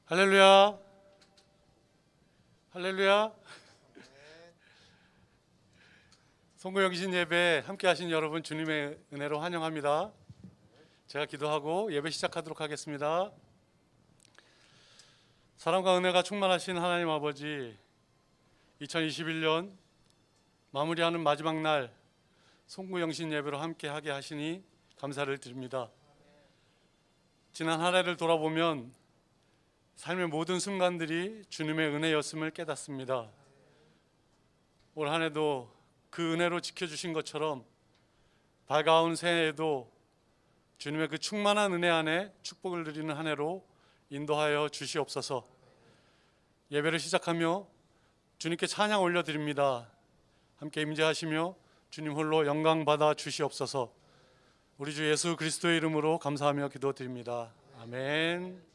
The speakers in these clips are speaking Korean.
할렐루야. 할렐루야. 송구영신 예배 함께 하신 여러분 주님의 은혜로 환영합니다. 제가 기도하고 예배 시작하도록 하겠습니다. 사랑과 은혜가 충만하신 하나님 아버지, 2021년 마무리하는 마지막 날 송구영신 예배로 함께 하게 하시니 감사를 드립니다. 지난 한 해를 돌아보면 삶의 모든 순간들이 주님의 은혜였음을 깨닫습니다. 올 한 해도 그 은혜로 지켜주신 것처럼 밝아온 새해에도 주님의 그 충만한 은혜 안에 축복을 누리는 한 해로 인도하여 주시옵소서. 예배를 시작하며 주님께 찬양 올려드립니다. 함께 임재하시며 주님 홀로 영광 받아 주시옵소서. 우리 주 예수 그리스도의 이름으로 감사하며 기도드립니다. 아멘.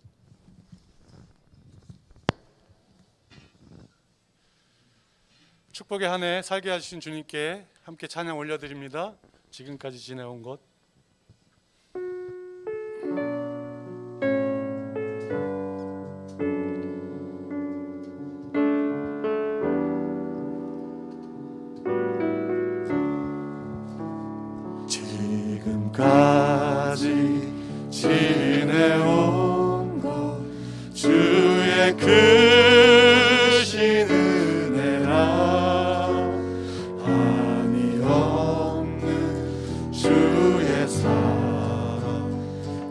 축복의 한 해 살게 하신 주님께 함께 찬양 올려드립니다. 지금까지 지내온 것. 지금까지 지내온 것 주의 크신 은혜라 한이 없는 주의 사랑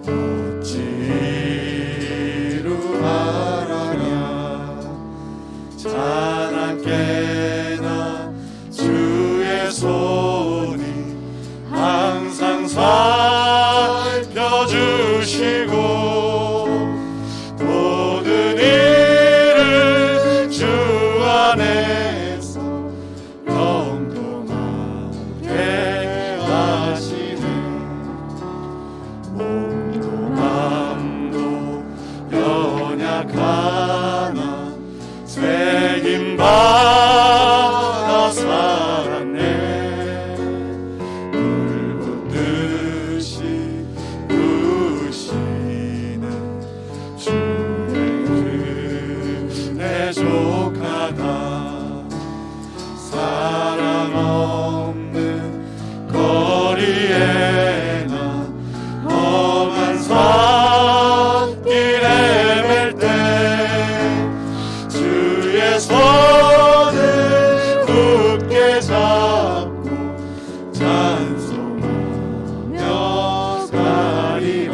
어찌 이루하랴 찬양께나 주의 손이 항상 살펴주시고 모든 일을 주 안에서 영통하게 하시네 몸도 맘도 연약하나 책임받아 살았네 사랑 없는 거리에나 험한 산길 헤맬 때 주의 손을 굳게 잡고 찬송하며 가리라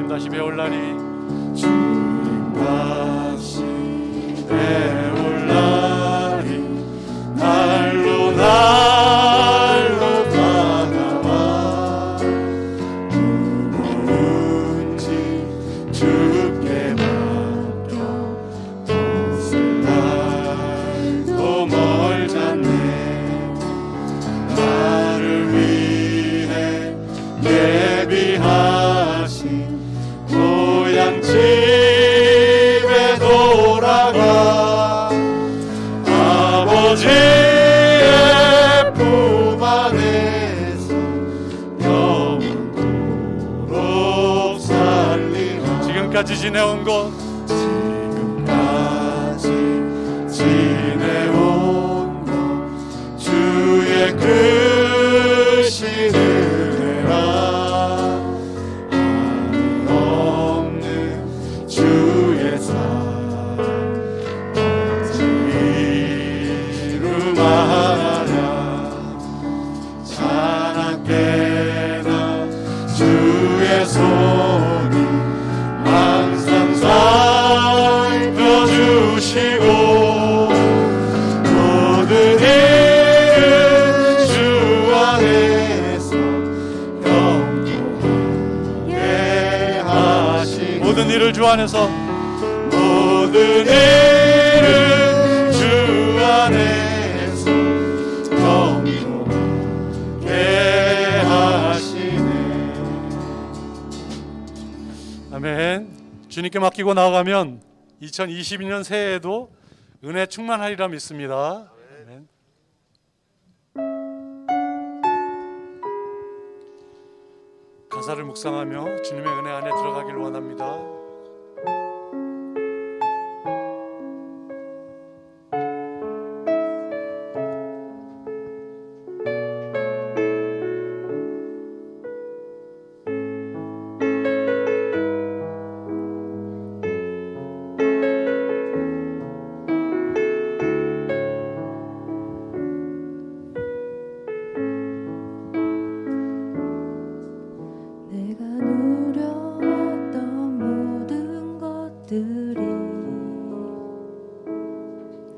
다시 배울 날이 주님 다시 배울 날이 날로 날로 다가와 무거운 짐 주께 맡겨 옷을 날도 멀잖네 나를 위해 예비하신 고향 집에 돌아가 아버지의 품 안에서 영원토록 살리라 지금까지 지내온 것 지금까지 지내온 것 주의 크신 은혜라 주의 사랑 어찌 이루마랴 찬양께나 주의 손이 항상 살펴주시고 모든 일을 주 안에서 영통하게 하시니 모든 일을 주 안에서 모든 일을 주 안에서 영통하게 하시네 아멘. 주님께 맡기고 나아가면 2022년 새해에도 은혜 충만하리라 믿습니다. 아멘. 가사를 묵상하며 주님의 은혜 안에 들어가길 원합니다. 내가 누려왔던 모든 것들이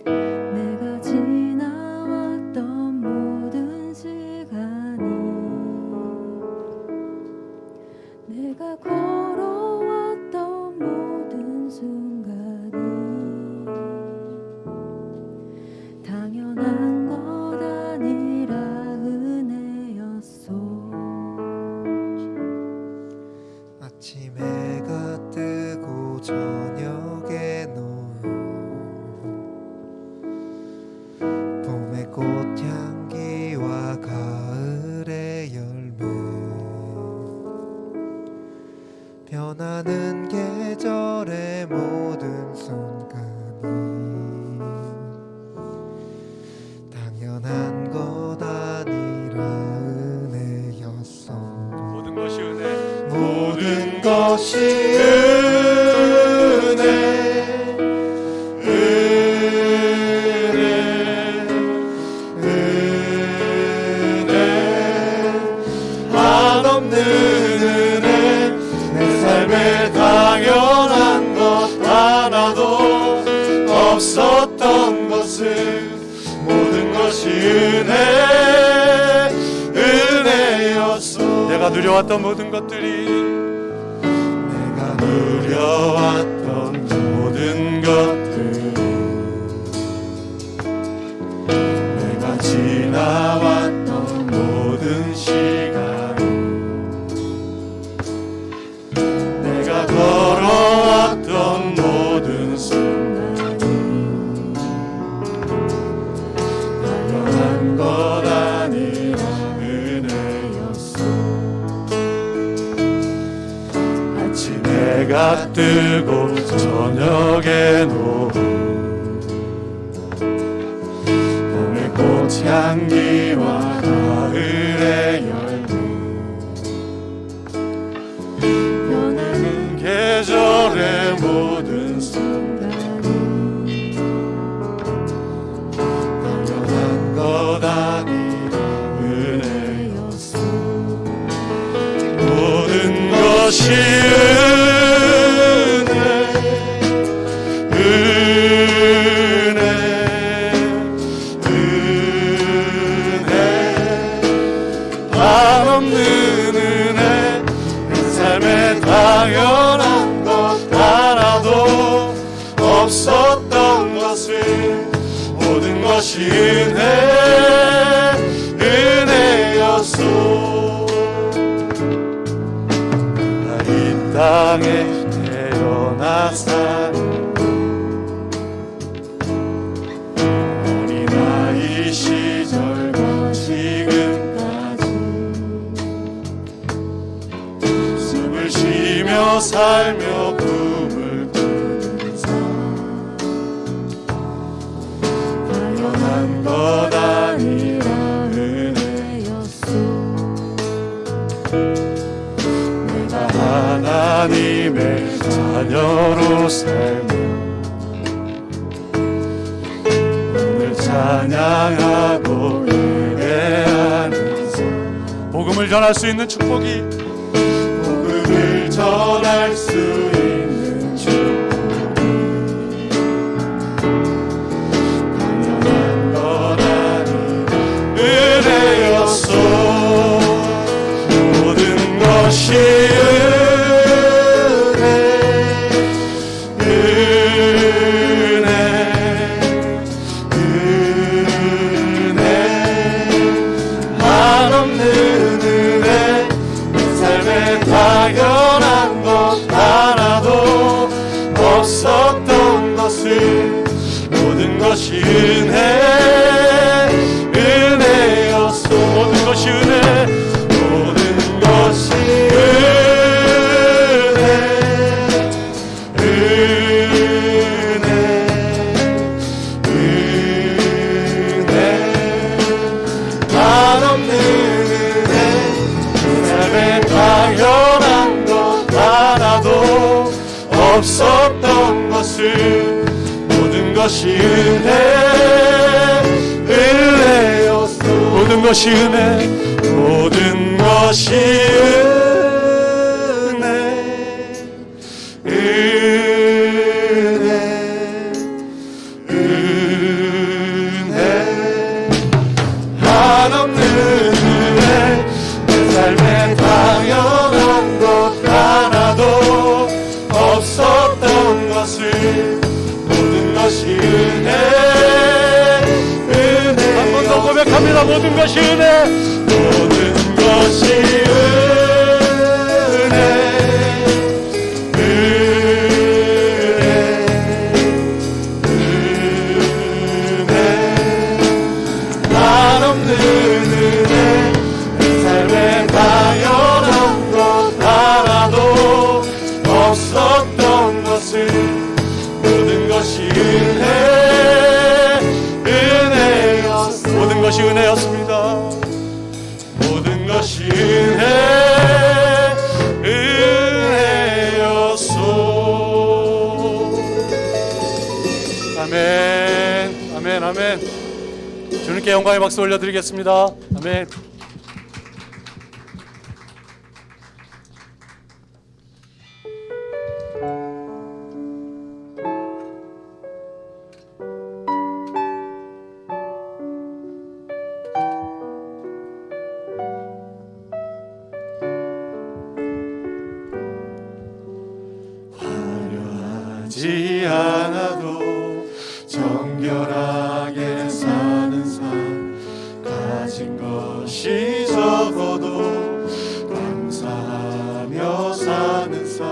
내가 지나왔던 모든 시간이 내가 걸어왔던 모든 순간이 당연한 것 아니라 은혜였소. 아침 해가 뜨고 저녁에 노을 봄의 꽃향기와 가을의 열매 변하는 계절의 모든 순간이 당연한 것 아니라 은혜였어. 모든 것이 은혜. 모든 것이 은혜 한없는 은혜 내 삶에 당연한 것 하나도 없었던 것을 모든 것이 은혜였소. 내가 누려왔던 모든 것들이 내가 누려왔던 모든 것들 내가 지나왔던 모든 시간 내가 걸어왔던 모든 순간 당연한 것 아니라 은혜였소. 아침 해가 뜨고 저녁에 노을 봄의 꽃향기와 가을의 열매 변하는 계절의 모든 순간이 당연한 것 아니라 은혜였소. 모든 것이 한없는 은혜 내 삶에 당연한 것 하나도 없었던 것을 모든 것이 은혜였소. 나 이 땅에 태어나 사는 어린아이 시절과 지금까지 숨을 쉬며 살며 꿈을 꾸는 삶 당연한 것 아니라 은혜였소. 내가 하나님의 자녀로 살며 오늘 찬양하고 예배하는 삶 복음을 전할 수 있는 축복이 복음을 전할 수 있는 축복이 당연한 것 아니라 은혜였소. 모든 것이 한없는 은혜 내 삶에 당연한 것 하나도 없었던 것을 모든 은혜였소. 모든 것이 은혜, 모든 것이 은혜. 한없는 은혜, 삶에 당연한 것 하나도 없었던 것을, 모든 것이 은혜였소. 모든 것이 은혜, 모든 것이 은혜. 한없는 은혜, 내 삶에 당연한 것 하나도 없었던 것을, 모든 것이 은혜. 한 번 더 고백합니다. 모든 것이 은혜, 모든 것이 은혜. 한없는 은혜, 내 삶에 당연한 것 하나도 없었던 것을, 모든 것이 은혜였소. 모든 것이 은혜였습니다. 모든 것이 은혜였소. 아멘, 아멘, 아멘. 주님께 영광의 박수 올려드리겠습니다. 아멘. 화려하지 않아도 정결하게 사는 삶, 가진 것이 적어도 감사하며 사는 삶,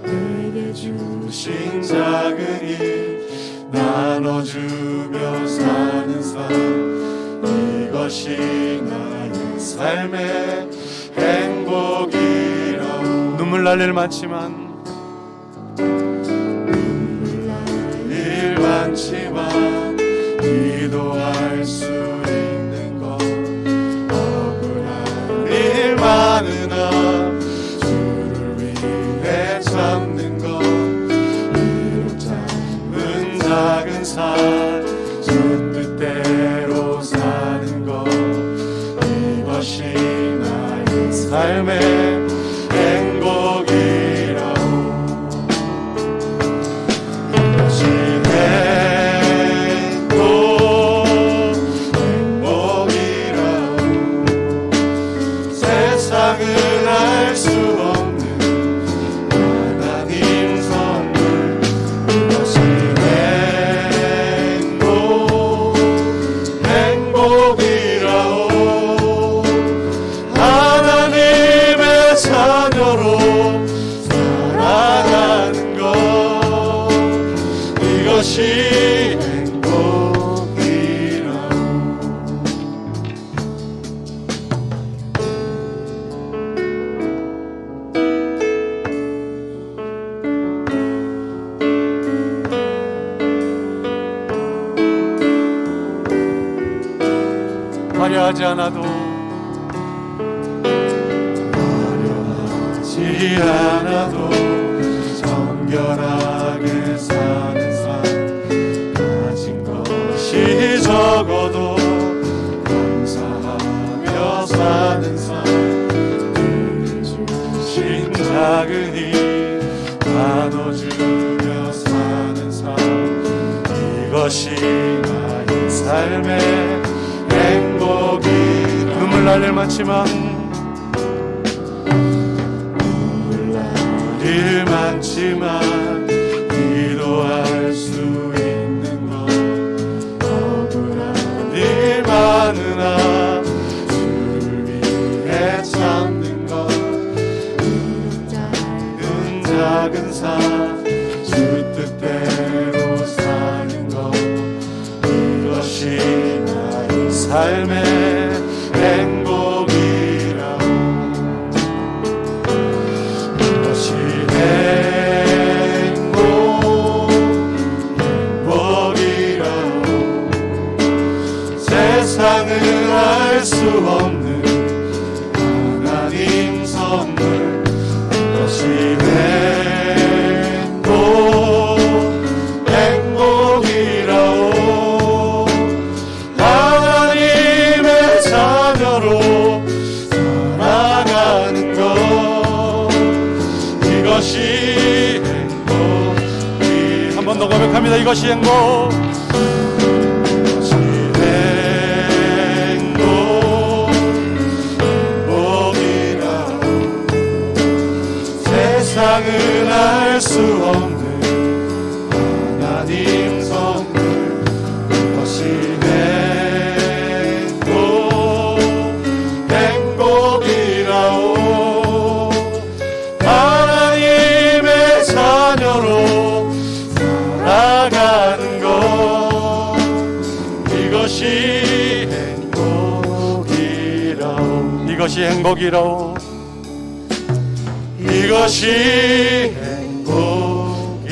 내게 주신 작은 일 나눠주며 사는 삶, 이것이 나의 삶의 행복이라오. 눈물 날 일 많지만, 많지만 기도할 수 있는 것, 억울한 일 많으나 주를 위해 참는 것, 비록 짧은 작은 삶 주 뜻대로 사는 것, 이것이 나의 삶의 행복이라오. 이것이 세상은 알 수 없는 하나님 선물, 이것이 행복이라오. 하나님의 자녀로 살아가는 것, 이것이 행복이라오. 화려하지 않아도 정결하게 사는 삶, 가진 것이 적어도 감사하며 사는 삶, 내게 주신 작은 일 나눠주며 사는 삶, 이것이 나의 삶의 행복이. 눈물 날 일 많지만, 눈물 날 일 많지만 기도할 수 있는 것, 억울한 일 많으나 주를 위해 참는 것, 작은 삶 주 뜻대로 사는 것, 행복이라오. 이것이 행복이라오. 세상은 알 수 없는 하나님 선물. 이것이 행복이라오. 하나님의 자녀로 살아가는 것. 이것이 행복이. 한 번 더 고백합니다. 이것이 행복. 이것이 행복이라오. 세상은 알 수 없는 하나님 선물. 이것이 행복이라오. 하나님의 자녀로 살아가는 것. 이것이 행복이라오. 이것이 행복이라오. 이것이 행복이라오.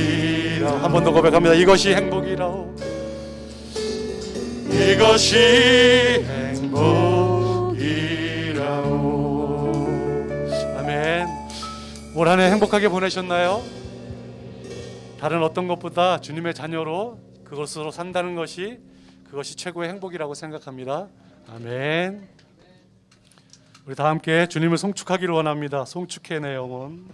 한 번 더 고백합니다. 이것이 행복이라오. 이것이 행복이라오. 아멘. 올 한 해 행복하게 보내셨나요? 다른 어떤 것보다 주님의 자녀로 그것으로 산다는 것이, 그것이 최고의 행복이라고 생각합니다. 아멘. 우리 다 함께 주님을 송축하기를 원합니다. 송축해 내 영혼.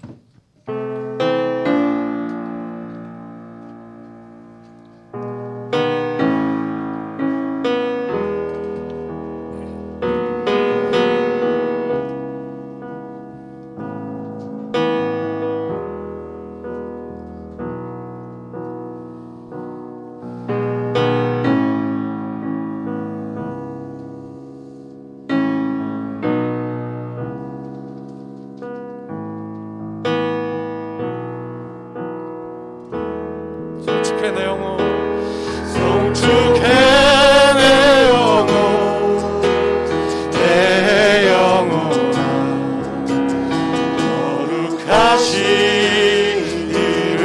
송축해 내 영혼. 송축해 내 영혼. 내 영혼아. 거룩하신 이름.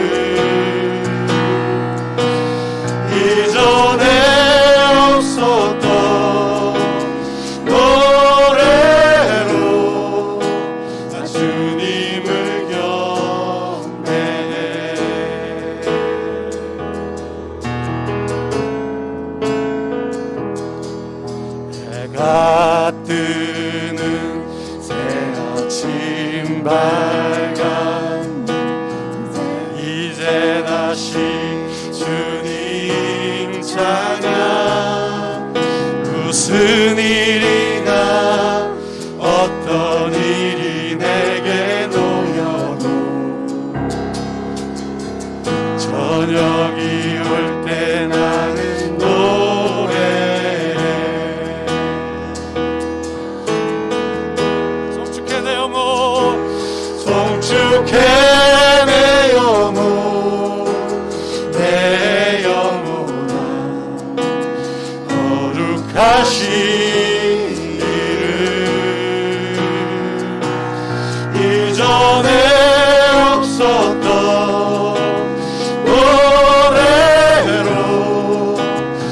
이전에 없었던 노래로 나 주님을 경배해. 해가 뜨는 새 아침 밝음. 이제 다시 주님 찬양. 무슨 일이나 어떤 일이 내게 놓여도 저녁이 올 때 나는 노래해. 송축해 내 영혼. 송축해 내 영혼. 내 영혼아. 거룩하신 이름. 이전에 없었던 노래로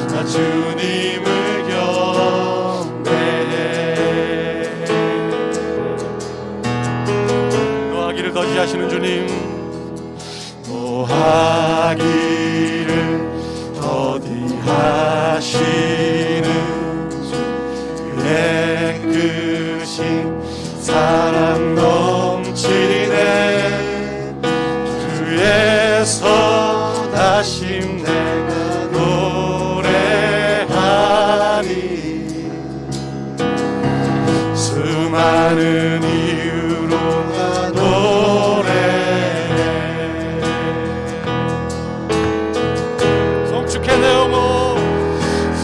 나 주님을 경배해. 노하기를 더디하시는 주님. 노하기를 더디하시는 주. 그의 크신 사랑 넘치네. 주에서 다심 내가 노래하리. 수많은 이유로 나 노래해. 송축해 내 영혼.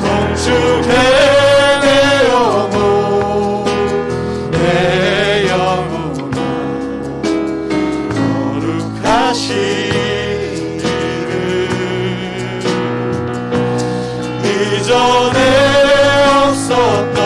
송축해 내 영혼. 내 영혼아. 거룩하신 이름. 이전에 없었던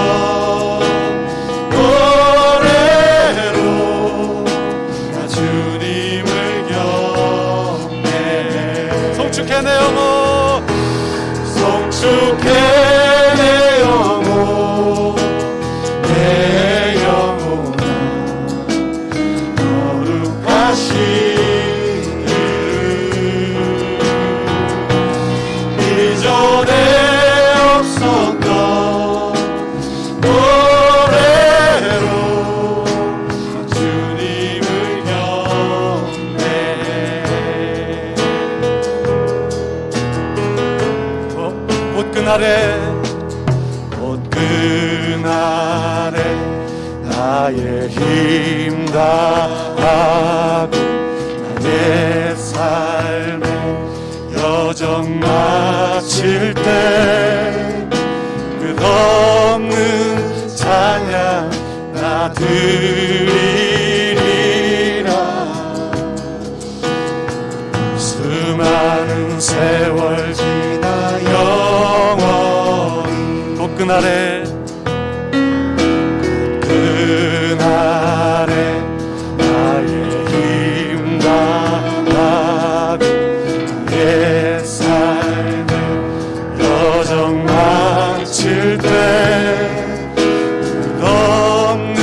그날에 곧 그날에 나의 힘 다하고 나의 삶의 여정 마칠 때 끝없는 찬양 나 드리리라. 수많은 세월 지나 영원히 곧 그날에 그날에 나의 힘 다하고 나의 삶의 여정 마칠 때 끝없는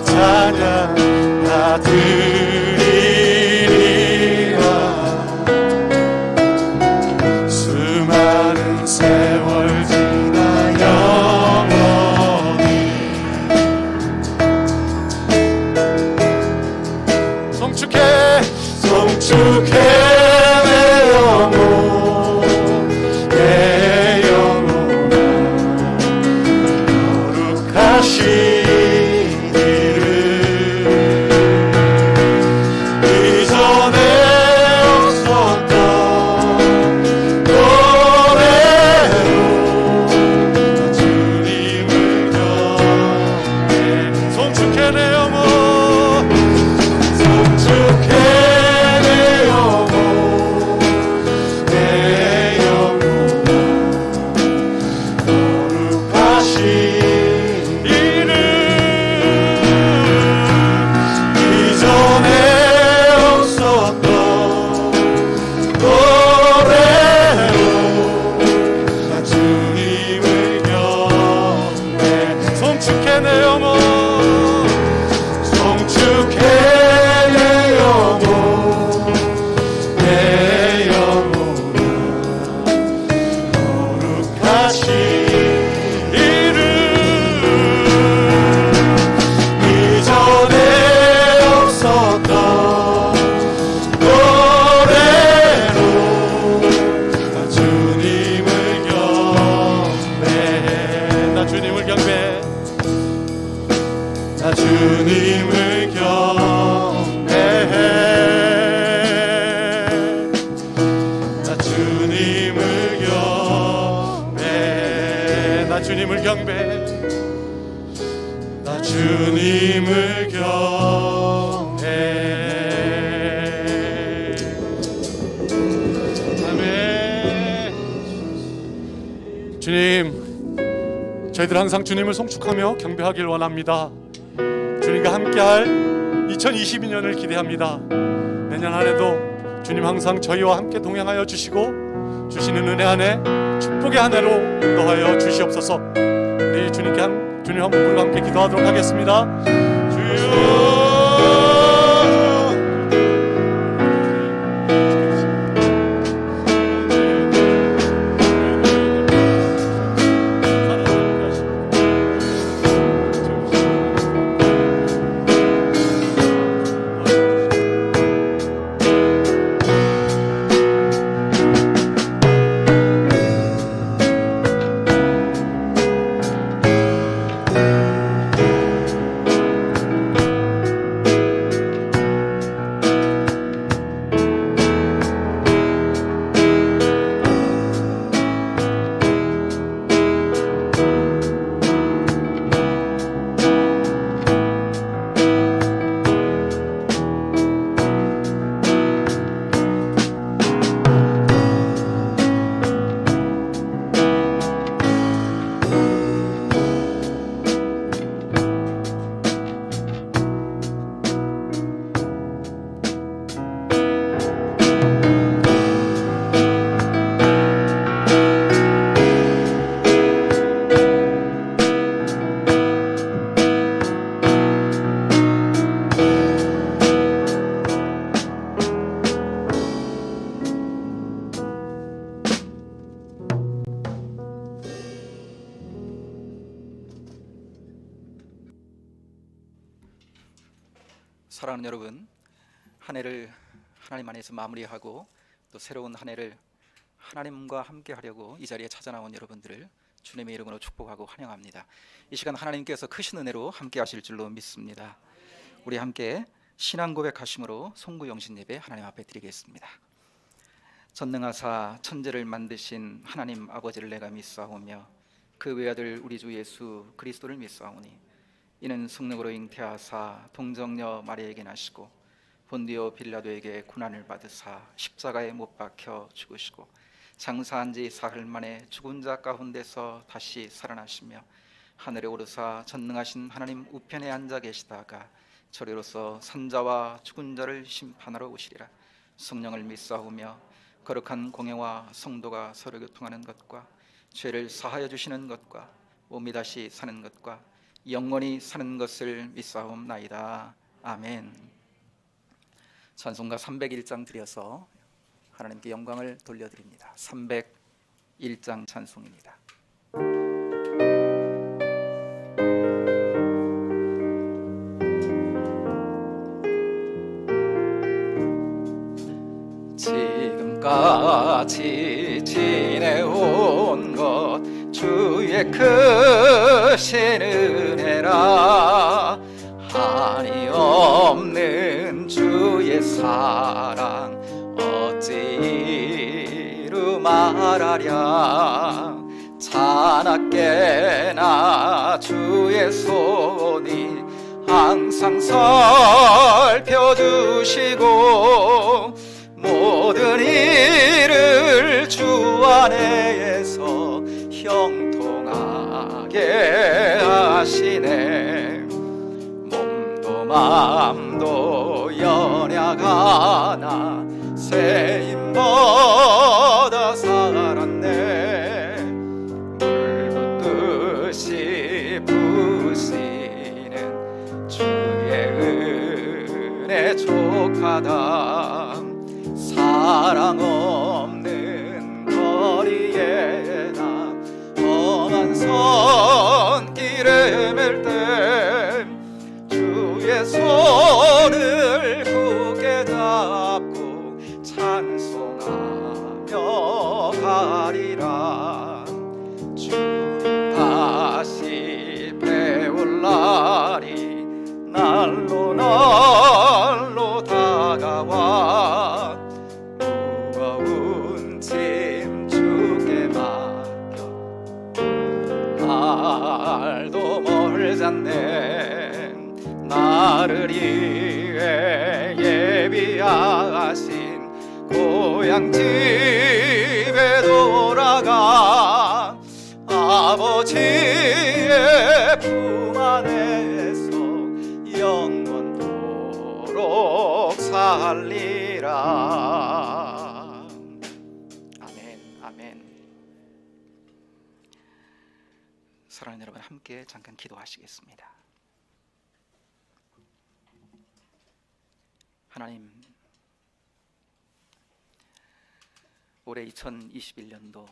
찬양 나 드리리라. 수많은 세월 지나 영원히 송축해 송축해 내 영혼 내 영혼아 거룩하신 이름 이전에 없었던 노래로 주님을 경배. 송축해 내 영혼 송축해 내 영혼 내 영혼아 거룩하신 이름 이전에 없었던 노래로 나 주님을 경배. 송축해 내 영혼 송축해 내 영혼 내 영혼아 거룩하신 이름 이전에 없었던 노래로 나 주님을 경배해. 나 주님을 경배해. 나 주님을 경배해. 나 주님을 경배해. 나 주님을 경배해. 나 주님을 경배해. 아멘. 주님, 저희들 항상 주님을 송축하며 경배하길 원합니다. 주님과 함께할 2022년을 기대합니다. 내년 한 해도 주님 항상 저희와 함께 동행하여 주시고 주시는 은혜 안에 축복의 한 해로 인도하여 주시옵소서. 우리 주님 한 분과 함께 기도하도록 하겠습니다. 주여 사랑하는 여러분, 한 해를 하나님 안에서 마무리하고 또 새로운 한 해를 하나님과 함께 하려고 이 자리에 찾아 나온 여러분들을 주님의 이름으로 축복하고 환영합니다. 이 시간 하나님께서 크신 은혜로 함께 하실 줄로 믿습니다. 우리 함께 신앙 고백하심으로 송구 영신 예배 하나님 앞에 드리겠습니다. 전능하사 천지를 만드신 하나님 아버지를 내가 믿사오며 그 외아들 우리 주 예수 그리스도를 믿사오니 이는 성령으로 잉태하사 동정녀 마리아에게 나시고 본디오 빌라도에게 고난을 받으사 십자가에 못 박혀 죽으시고 장사한 지 사흘 만에 죽은 자 가운데서 다시 살아나시며 하늘에 오르사 전능하신 하나님 우편에 앉아 계시다가 저리로서 산자와 죽은 자를 심판하러 오시리라. 성령을 믿사오며 거룩한 공예와 성도가 서로 교통하는 것과 죄를 사하여 주시는 것과 몸이 다시 사는 것과 영원히 사는 것을 믿사옵나이다. 아멘. 찬송가 301장 드려서 하나님께 영광을 돌려드립니다. 301장 찬송입니다. 지금까지 지내온 것 주의 크신 은혜라 한이 없는 주의 사랑 어찌 이루 말하랴 자나깨나 주의 손이 항상 살펴주시고 모든 일을 주 안에서 형통하게 하시네. 몸도 마음도 연약하나 세임보다 살았네. 물 붓듯이 부으시는 주의 은혜 족하다. 사랑 없는 거리에 나 험한 손길에 맬 때 주의 손을 굳게 잡고 찬송하며 가리라. 주님 다시 배울 날이 날로 날로 다가와 무거운 짐 주께 맡겨 말도 멀잖네. 나를 위해 예비하신 고향 집에 돌아가 아버지의 품 안에서 영원토록 살리라. 아멘, 아멘. 사랑하는 여러분, 함께 잠깐 기도하시겠습니다. 하나님, 올해 2021년도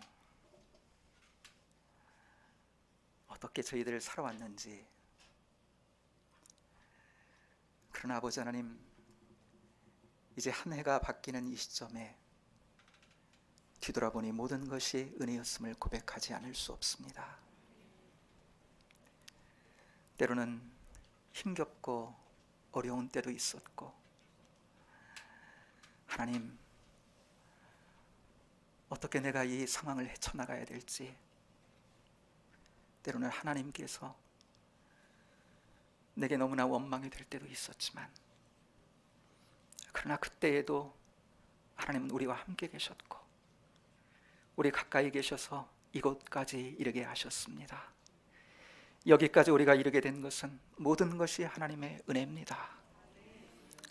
어떻게 저희들 살아왔는지, 그러나 아버지 하나님, 이제 한 해가 바뀌는 이 시점에 뒤돌아보니 모든 것이 은혜였음을 고백하지 않을 수 없습니다. 때로는 힘겹고 어려운 때도 있었고, 하나님, 어떻게 내가 이 상황을 헤쳐나가야 될지, 때로는 하나님께서 내게 너무나 원망이 될 때도 있었지만, 그러나 그때에도 하나님은 우리와 함께 계셨고 우리 가까이 계셔서 이곳까지 이르게 하셨습니다. 여기까지 우리가 이르게 된 것은 모든 것이 하나님의 은혜입니다.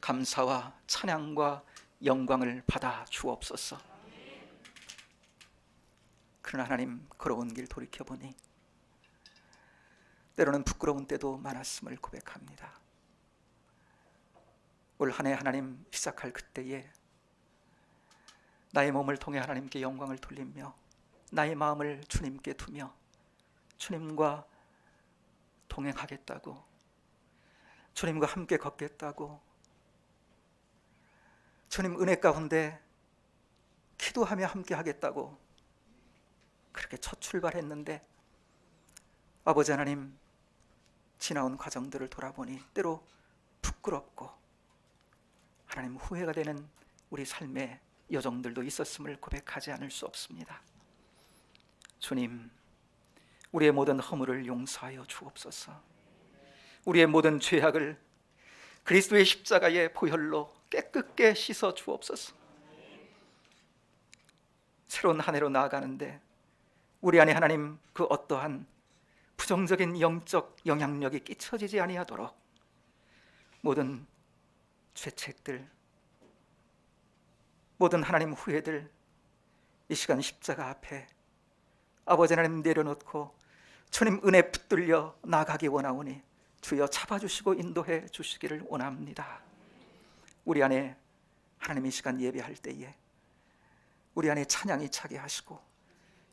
감사와 찬양과 영광을 받아 주옵소서. 그러나 하나님, 걸어온 길 돌이켜보니 때로는 부끄러운 때도 많았음을 고백합니다. 올 한 해 하나님 시작할 그때에 나의 몸을 통해 하나님께 영광을 돌리며 나의 마음을 주님께 두며 주님과 동행하겠다고, 주님과 함께 걷겠다고, 주님 은혜 가운데 기도하며 함께 하겠다고 그렇게 첫 출발했는데 아버지 하나님, 지나온 과정들을 돌아보니 때로 부끄럽고 하나님 후회가 되는 우리 삶의 여정들도 있었음을 고백하지 않을 수 없습니다. 주님, 우리의 모든 허물을 용서하여 주옵소서. 우리의 모든 죄악을 그리스도의 십자가의 보혈로 깨끗게 씻어 주옵소서. 새로운 한 해로 나아가는데 우리 안에 하나님 그 어떠한 부정적인 영적 영향력이 끼쳐지지 아니하도록 모든 죄책들, 모든 하나님 후회들 이 시간 십자가 앞에 아버지 하나님 내려놓고 주님 은혜 붙들려 나가기 원하오니 주여 잡아주시고 인도해 주시기를 원합니다. 우리 안에 하나님 이 시간 예배할 때에 우리 안에 찬양이 차게 하시고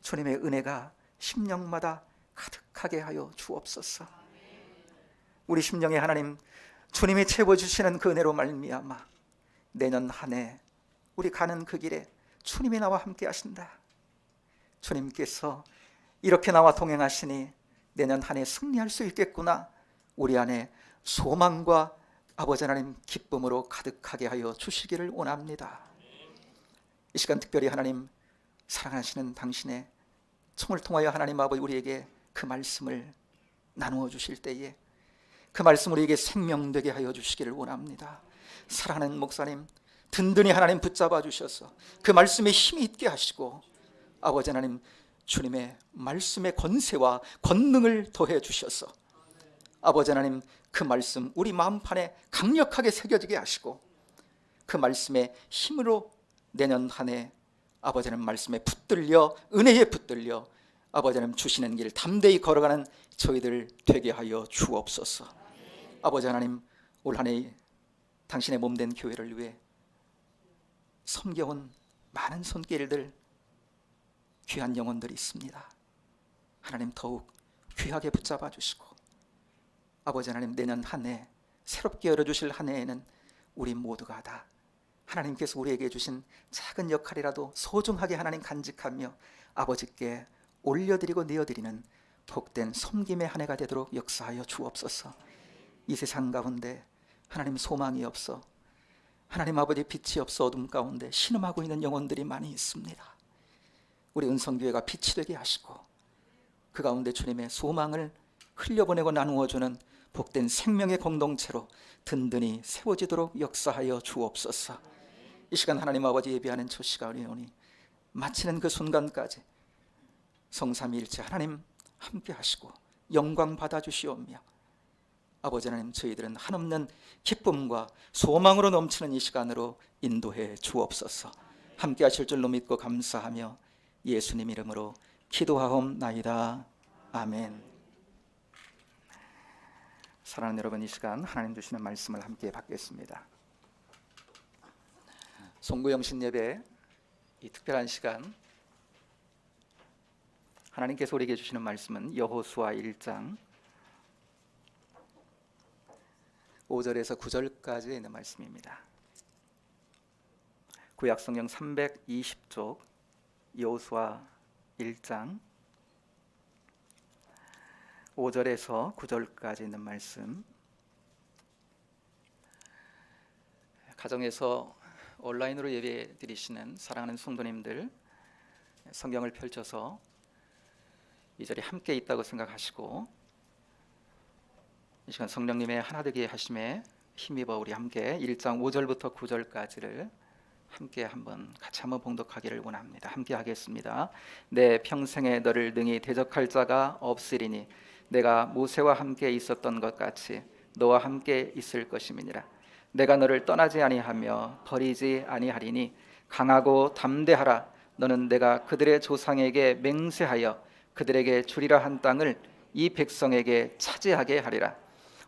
주님의 은혜가 심령마다 가득하게 하여 주옵소서. 우리 심령에 하나님 주님이 채워주시는 그 은혜로 말미암아 내년 한 해 우리 가는 그 길에 주님이 나와 함께 하신다. 주님께서 이렇게 나와 동행하시니 내년 한 해 승리할 수 있겠구나. 우리 안에 소망과 아버지 하나님 기쁨으로 가득하게 하여 주시기를 원합니다. 이 시간 특별히 하나님 사랑하시는 당신의 총을 통하여 하나님 아버지 우리에게 그 말씀을 나누어 주실 때에 그 말씀 우리에게 생명되게 하여 주시기를 원합니다. 사랑하는 목사님, 든든히 하나님 붙잡아 주셔서 그 말씀에 힘이 있게 하시고 아버지 하나님 주님의 말씀의 권세와 권능을 더해 주셔서 아버지 하나님 그 말씀 우리 마음판에 강력하게 새겨지게 하시고 그 말씀의 힘으로 내년 한 해 아버지 하나님 말씀에 붙들려 은혜에 붙들려 아버지 하나님 주시는 길 담대히 걸어가는 저희들 되게 하여 주옵소서. 아버지 하나님 올 한 해 당신의 몸된 교회를 위해 섬겨온 많은 손길들 귀한 영혼들이 있습니다. 하나님 더욱 귀하게 붙잡아 주시고 아버지 하나님 내년 한 해 새롭게 열어주실 한 해에는 우리 모두가 다 하나님께서 우리에게 주신 작은 역할이라도 소중하게 하나님 간직하며 아버지께 올려드리고 내어드리는 복된 섬김의 한 해가 되도록 역사하여 주옵소서. 이 세상 가운데 하나님 소망이 없어 하나님 아버지 빛이 없어 어둠 가운데 신음하고 있는 영혼들이 많이 있습니다. 우리 은성교회가 빛이 되게 하시고 그 가운데 주님의 소망을 흘려보내고 나누어주는 복된 생명의 공동체로 든든히 세워지도록 역사하여 주옵소서. 이 시간 하나님 아버지 예배하는 첫 시간이 오니 마치는 그 순간까지 성삼위일체 하나님 함께 하시고 영광 받아주시오며 아버지 하나님 저희들은 한없는 기쁨과 소망으로 넘치는 이 시간으로 인도해 주옵소서. 함께 하실 줄로 믿고 감사하며 예수님 이름으로 기도하옵나이다. 아멘. 사랑하는 여러분, 이 시간 하나님 주시는 말씀을 함께 받겠습니다. 송구영신 예배 이 특별한 시간 하나님께서 우리에게 주시는 말씀은 여호수아 1장 5절에서 9절까지 있는 말씀입니다. 구약성경 320쪽 여호수아 1장 5절에서 9절까지 있는 말씀, 가정에서 온라인으로 예배 드리시는 사랑하는 성도님들 성경을 펼쳐서 이 절이 함께 있다고 생각하시고 이 시간 성령님의 하나되게 하심에 힘입어 우리 함께 1장 5절부터 9절까지를 함께 같이 한번 봉독하기를 원합니다. 함께 하겠습니다. 내 평생에 너를 능히 대적할 자가 없으리니 내가 모세와 함께 있었던 것 같이 너와 함께 있을 것임이니라. 내가 너를 떠나지 아니하며 버리지 아니하리니 강하고 담대하라. 너는 내가 그들의 조상에게 맹세하여 그들에게 주리라 한 땅을 이 백성에게 차지하게 하리라.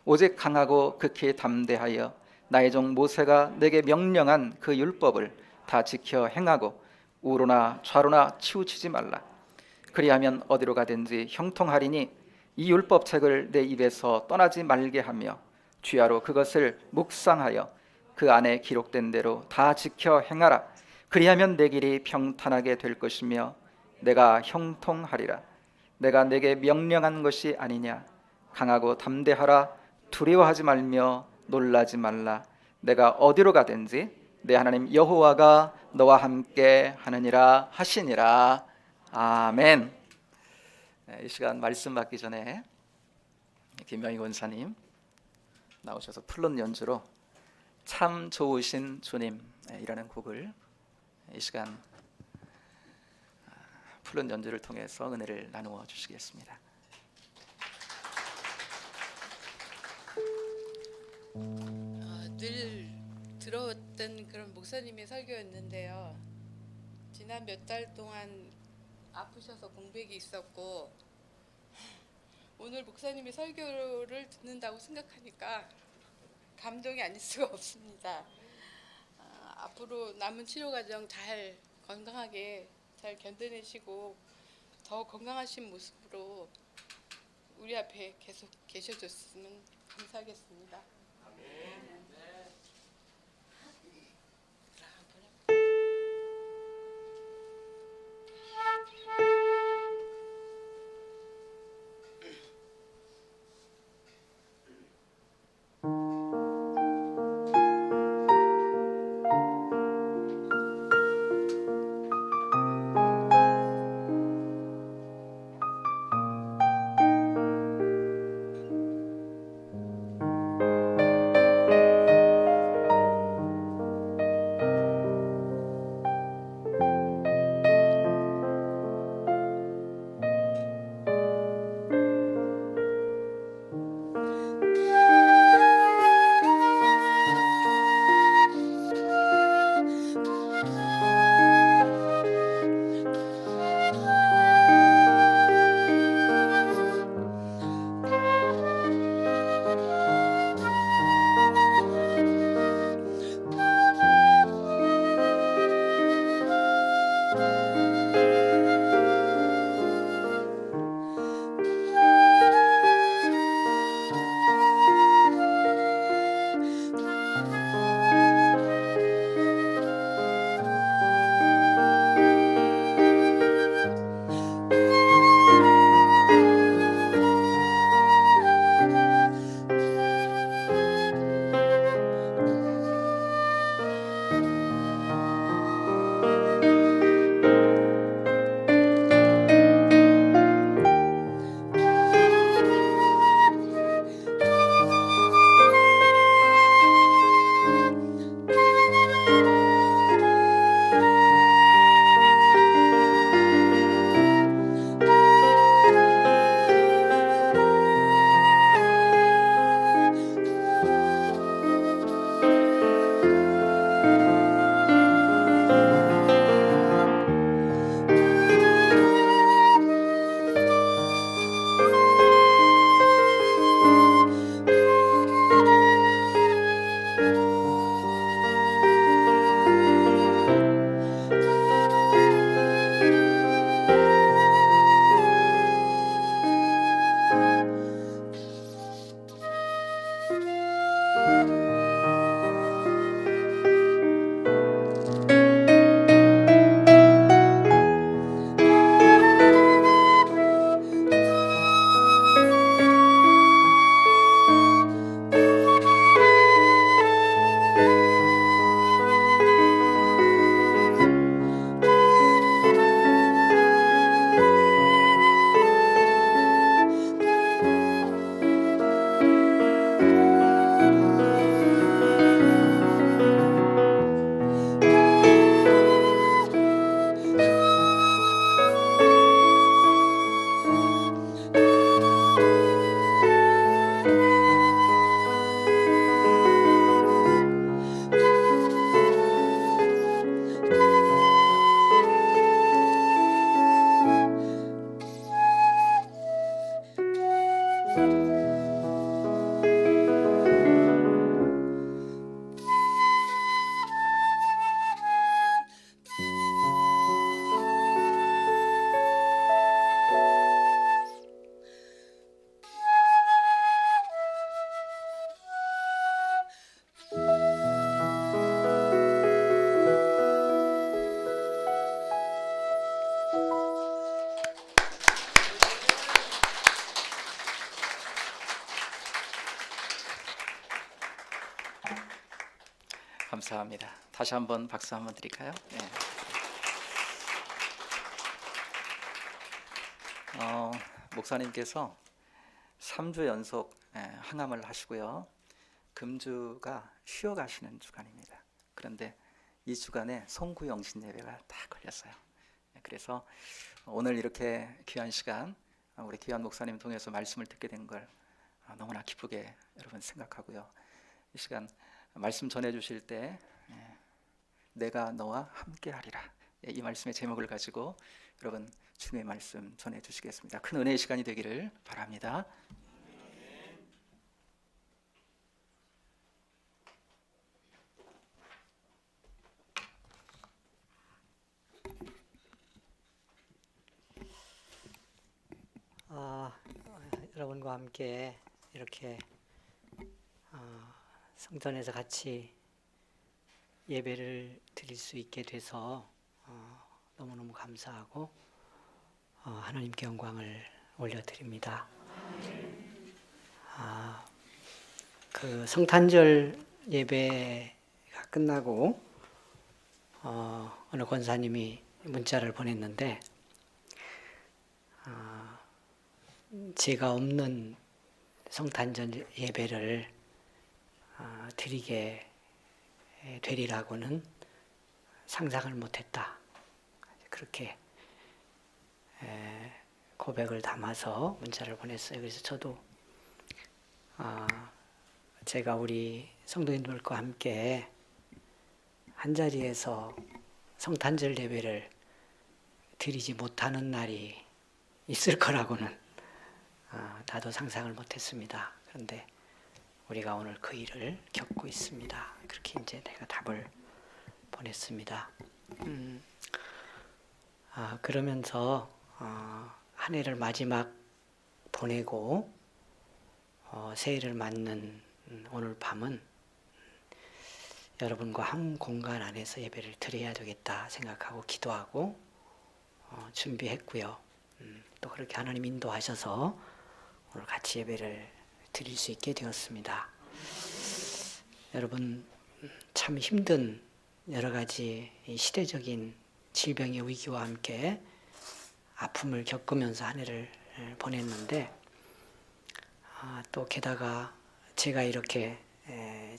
오직 강하고 극히 담대하여 나의 종 모세가 내게 명령한 그 율법을 다 지켜 행하고 우로나 좌로나 치우치지 말라. 그리하면 어디로 가든지 형통하리니 이 율법책을 내 입에서 떠나지 말게 하며 주야로 그것을 묵상하여 그 안에 기록된 대로 다 지켜 행하라. 그리하면 내 길이 평탄하게 될 것이며 내가 형통하리라. 내가 내게 명령한 것이 아니냐. 강하고 담대하라. 두려워하지 말며 놀라지 말라. 내가 어디로 가든지 내 하나님 여호와가 너와 함께 하느니라 하시니라. 아멘. 이 시간 말씀 받기 전에 김명희 권사님 나오셔서 플룻 연주로 참 좋으신 주님이라는 곡을 이 시간 플룻 연주를 통해서 은혜를 나누어 주시겠습니다. 늘 들어왔던 그런 목사님의 설교였는데요. 지난 몇 달 동안 아프셔서 공백이 있었고 오늘 목사님의 설교를 듣는다고 생각하니까 감동이 아닐 수가 없습니다. 앞으로 남은 치료 과정 잘 건강하게 잘 견뎌내시고 더 건강하신 모습으로 우리 앞에 계속 계셔줬으면 감사하겠습니다. 감사합니다. 다시 한번 박수 한번 드릴까요? 네. 목사님께서 3주 연속 항암을 하시고요. 금주가 쉬어가시는 주간입니다. 그런데 이 주간에 송구영신 예배가 다 걸렸어요. 그래서 오늘 이렇게 귀한 시간 우리 귀한 목사님 통해서 말씀을 듣게 된 걸 너무나 기쁘게 여러분 생각하고요. 이 시간 말씀 전해주실 때 내가 너와 함께하리라, 이 말씀의 제목을 가지고 여러분 주님의 말씀 전해주시겠습니다. 큰 은혜의 시간이 되기를 바랍니다. 여러분과 함께 이렇게 성전에서 같이 예배를 드릴 수 있게 돼서 너무너무 감사하고 하나님께 영광을 올려드립니다. 그 성탄절 예배가 끝나고 어느 권사님이 문자를 보냈는데 제가 없는 성탄절 예배를 드리게 되리라고는 상상을 못했다. 그렇게 고백을 담아서 문자를 보냈어요. 그래서 저도 제가 우리 성도님들과 함께 한자리에서 성탄절 예배를 드리지 못하는 날이 있을 거라고는 나도 상상을 못했습니다. 그런데 우리가 오늘 그 일을 겪고 있습니다. 그렇게 이제 내가 답을 보냈습니다. 그러면서 한 해를 마지막 보내고 새해를 맞는 오늘 밤은 여러분과 한 공간 안에서 예배를 드려야 되겠다 생각하고 기도하고 준비했고요. 또 그렇게 하나님 인도하셔서 오늘 같이 예배를 드릴 수 있게 되었습니다. 여러분 참 힘든 여러 가지 시대적인 질병의 위기와 함께 아픔을 겪으면서 한 해를 보냈는데 또 게다가 제가 이렇게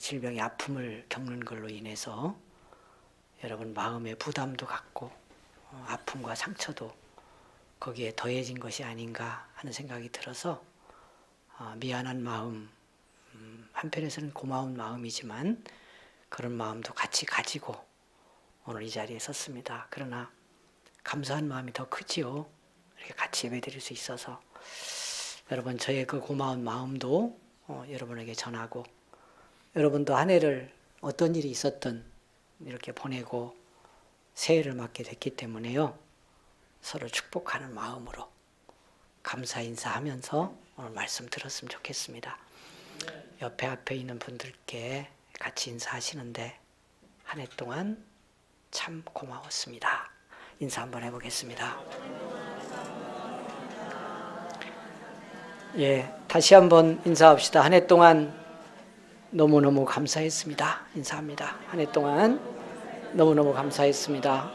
질병의 아픔을 겪는 걸로 인해서 여러분 마음의 부담도 갖고 아픔과 상처도 거기에 더해진 것이 아닌가 하는 생각이 들어서 미안한 마음, 한편에서는 고마운 마음이지만 그런 마음도 같이 가지고 오늘 이 자리에 섰습니다. 그러나 감사한 마음이 더 크지요. 이렇게 같이 예배드릴 수 있어서 여러분 저의 그 고마운 마음도 여러분에게 전하고 여러분도 한 해를 어떤 일이 있었든 이렇게 보내고 새해를 맞게 됐기 때문에요. 서로 축복하는 마음으로 감사 인사하면서 오늘 말씀 들었으면 좋겠습니다. 옆에 앞에 있는 분들께 같이 인사하시는데 한 해 동안 참 고마웠습니다. 인사 한번 해보겠습니다. 예, 다시 한번 인사합시다. 한 해 동안 너무너무 감사했습니다. 인사합니다. 한 해 동안 너무너무 감사했습니다.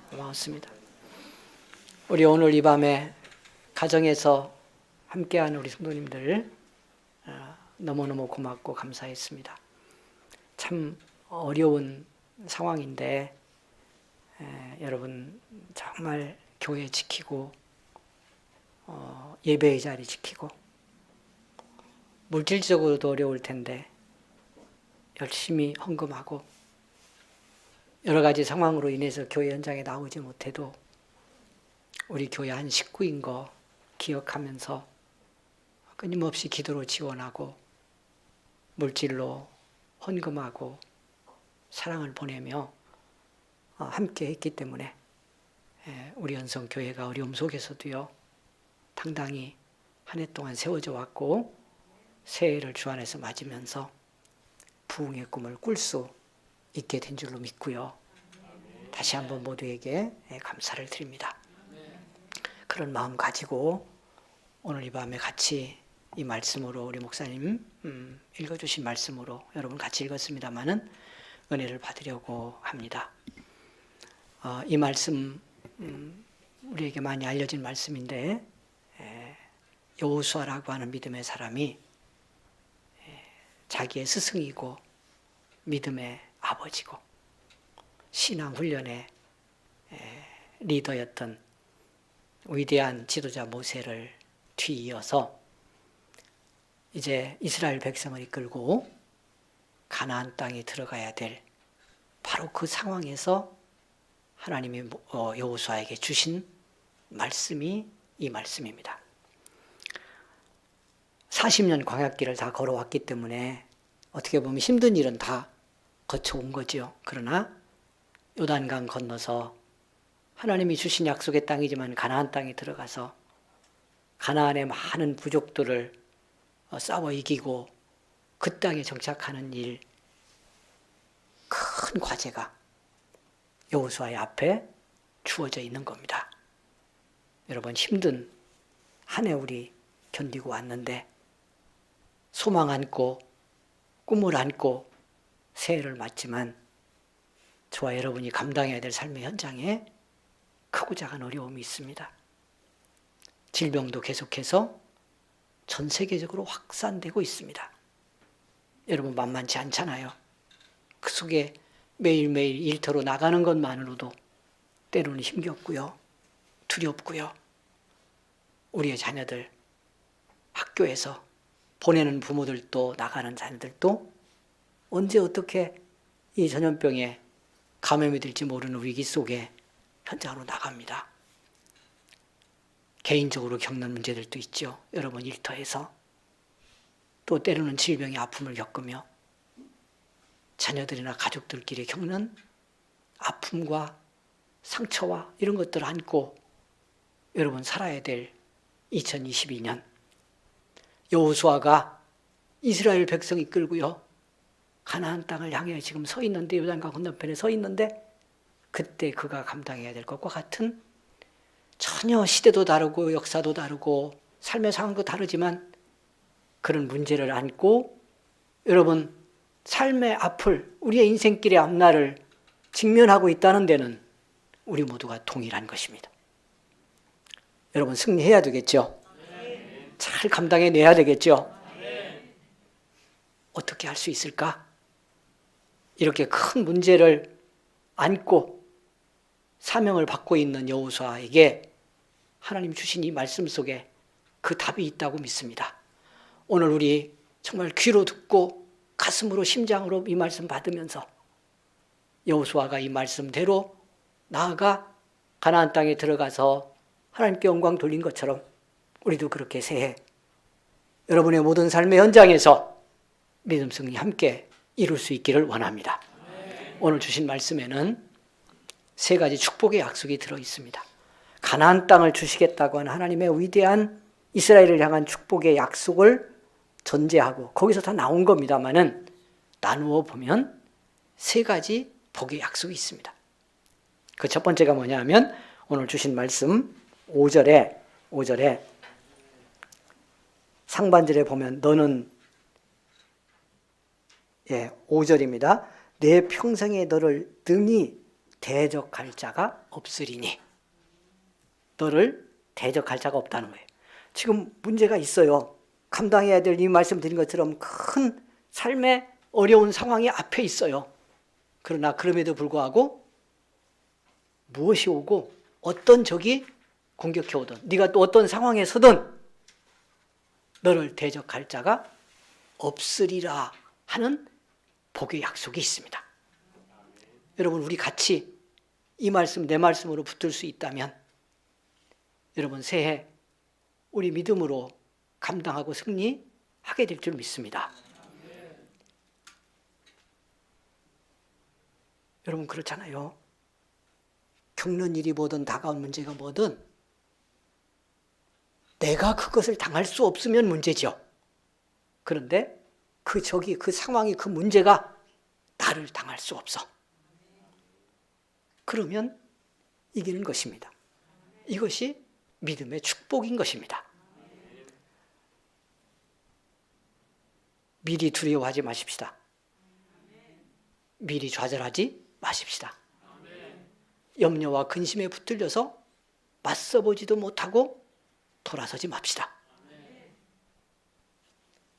고마웠습니다. 우리 오늘 이 밤에 가정에서 함께하는 우리 성도님들 너무너무 고맙고 감사했습니다. 참 어려운 상황인데 여러분 정말 교회 지키고 예배의 자리 지키고 물질적으로도 어려울 텐데 열심히 헌금하고 여러 가지 상황으로 인해서 교회 현장에 나오지 못해도 우리 교회 한 식구인 거 기억하면서 끊임없이 기도로 지원하고 물질로 헌금하고 사랑을 보내며 함께 했기 때문에 우리 연성교회가 어려움 속에서도요 당당히 한 해 동안 세워져 왔고 새해를 주 안에서 맞으면서 부흥의 꿈을 꿀 수 있게 된 줄로 믿고요. 다시 한번 모두에게 감사를 드립니다. 그런 마음 가지고 오늘 이 밤에 같이 이 말씀으로 우리 목사님 읽어주신 말씀으로 여러분 같이 읽었습니다마는 은혜를 받으려고 합니다. 이 말씀 우리에게 많이 알려진 말씀인데 여호수아라고 하는 믿음의 사람이 자기의 스승이고 믿음의 아버지고 신앙 훈련의 리더였던 위대한 지도자 모세를 뒤이어서 이제 이스라엘 백성을 이끌고 가나안 땅에 들어가야 될 바로 그 상황에서 하나님이 여호수아에게 주신 말씀이 이 말씀입니다. 40년 광야길을 다 걸어왔기 때문에 어떻게 보면 힘든 일은 다 거쳐온 거죠. 그러나 요단강 건너서 하나님이 주신 약속의 땅이지만 가나안 땅에 들어가서 가나안의 많은 부족들을 싸워 이기고 그 땅에 정착하는 일, 큰 과제가 여호수아의 앞에 주어져 있는 겁니다. 여러분, 힘든 한 해 우리 견디고 왔는데 소망 안고 꿈을 안고 새해를 맞지만 저와 여러분이 감당해야 될 삶의 현장에 크고 작은 어려움이 있습니다. 질병도 계속해서 전 세계적으로 확산되고 있습니다. 여러분, 만만치 않잖아요. 그 속에 매일매일 일터로 나가는 것만으로도 때로는 힘겹고요, 두렵고요. 우리의 자녀들 학교에서 보내는 부모들도 나가는 자녀들도 언제 어떻게 이 전염병에 감염이 될지 모르는 위기 속에 현장으로 나갑니다. 개인적으로 겪는 문제들도 있죠. 여러분, 일터에서 또 때로는 질병의 아픔을 겪으며 자녀들이나 가족들끼리 겪는 아픔과 상처와 이런 것들을 안고 여러분 살아야 될 2022년, 여호수아가 이스라엘 백성 이끌고요 가나안 땅을 향해 지금 서 있는데, 요단강 건너편에 서 있는데, 그때 그가 감당해야 될 것과 같은 전혀 시대도 다르고 역사도 다르고 삶의 상황도 다르지만 그런 문제를 안고 여러분 삶의 앞을, 우리의 인생길의 앞날을 직면하고 있다는 데는 우리 모두가 동일한 것입니다. 여러분, 승리해야 되겠죠? 잘 감당해내야 되겠죠? 어떻게 할 수 있을까? 이렇게 큰 문제를 안고 사명을 받고 있는 여호수아에게 하나님 주신 이 말씀 속에 그 답이 있다고 믿습니다. 오늘 우리 정말 귀로 듣고 가슴으로 심장으로 이 말씀 받으면서 여호수아가 이 말씀대로 나아가 가나안 땅에 들어가서 하나님께 영광 돌린 것처럼 우리도 그렇게 새해 여러분의 모든 삶의 현장에서 믿음 승리 함께 이룰 수 있기를 원합니다. 오늘 주신 말씀에는 세 가지 축복의 약속이 들어 있습니다. 가나안 땅을 주시겠다고 하는 하나님의 위대한 이스라엘을 향한 축복의 약속을 전제하고 거기서 다 나온 겁니다만은 나누어 보면 세 가지 복의 약속이 있습니다. 그 첫 번째가 뭐냐 하면 오늘 주신 말씀 5절에 상반절에 보면 너는 5절입니다. 내 평생에 너를 능히 대적할 자가 없으리니. 너를 대적할 자가 없다는 거예요. 지금 문제가 있어요. 감당해야 될 이 말씀 드린 것처럼 큰 삶의 어려운 상황이 앞에 있어요. 그러나 그럼에도 불구하고 무엇이 오고 어떤 적이 공격해 오든 네가 또 어떤 상황에 서든 너를 대적할 자가 없으리라 하는 복의 약속이 있습니다. 여러분, 우리 같이 이 말씀 내 말씀으로 붙들 수 있다면 여러분 새해 우리 믿음으로 감당하고 승리하게 될 줄 믿습니다. 여러분, 그렇잖아요. 겪는 일이 뭐든 다가온 문제가 뭐든 내가 그것을 당할 수 없으면 문제죠. 그런데 그 적이, 그 상황이, 그 문제가 나를 당할 수 없어. 그러면 이기는 것입니다. 이것이 믿음의 축복인 것입니다. 미리 두려워하지 마십시다. 미리 좌절하지 마십시다. 염려와 근심에 붙들려서 맞서보지도 못하고 돌아서지 맙시다.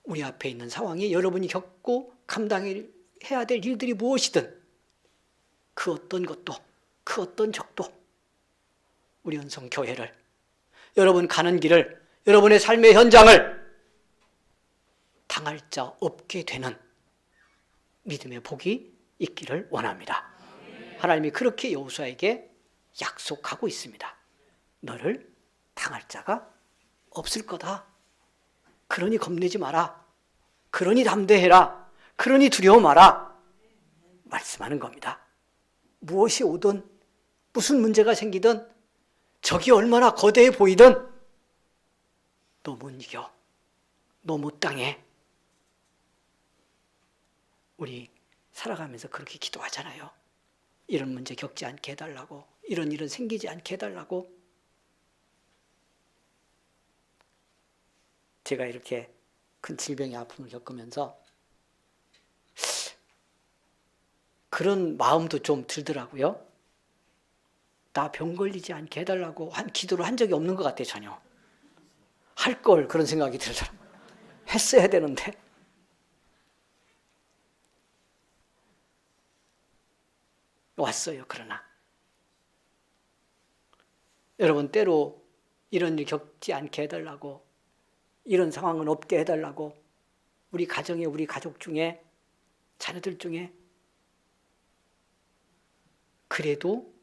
우리 앞에 있는 상황이 여러분이 겪고 감당해야 될 일들이 무엇이든 그 어떤 것도 그 어떤 적도 우리 은성교회를, 여러분 가는 길을, 여러분의 삶의 현장을 당할 자 없게 되는 믿음의 복이 있기를 원합니다. 하나님이 그렇게 여호수아에게 약속하고 있습니다. 너를 당할 자가 없을 거다. 그러니 겁내지 마라. 그러니 담대해라. 그러니 두려워 마라. 말씀하는 겁니다. 무엇이 오든 무슨 문제가 생기든 적이 얼마나 거대해 보이든 너 못 이겨. 너 못 당해. 우리 살아가면서 그렇게 기도하잖아요. 이런 문제 겪지 않게 해달라고, 이런 일은 생기지 않게 해달라고. 제가 이렇게 큰 질병의 아픔을 겪으면서 그런 마음도 좀 들더라고요. 나 병 걸리지 않게 해달라고 기도를 한 적이 없는 것 같아요. 전혀. 할 걸, 그런 생각이 들더라고요. 했어야 되는데. 왔어요. 그러나 여러분, 때로 이런 일 겪지 않게 해달라고, 이런 상황은 없게 해달라고 우리 가정에, 우리 가족 중에, 자녀들 중에 그래도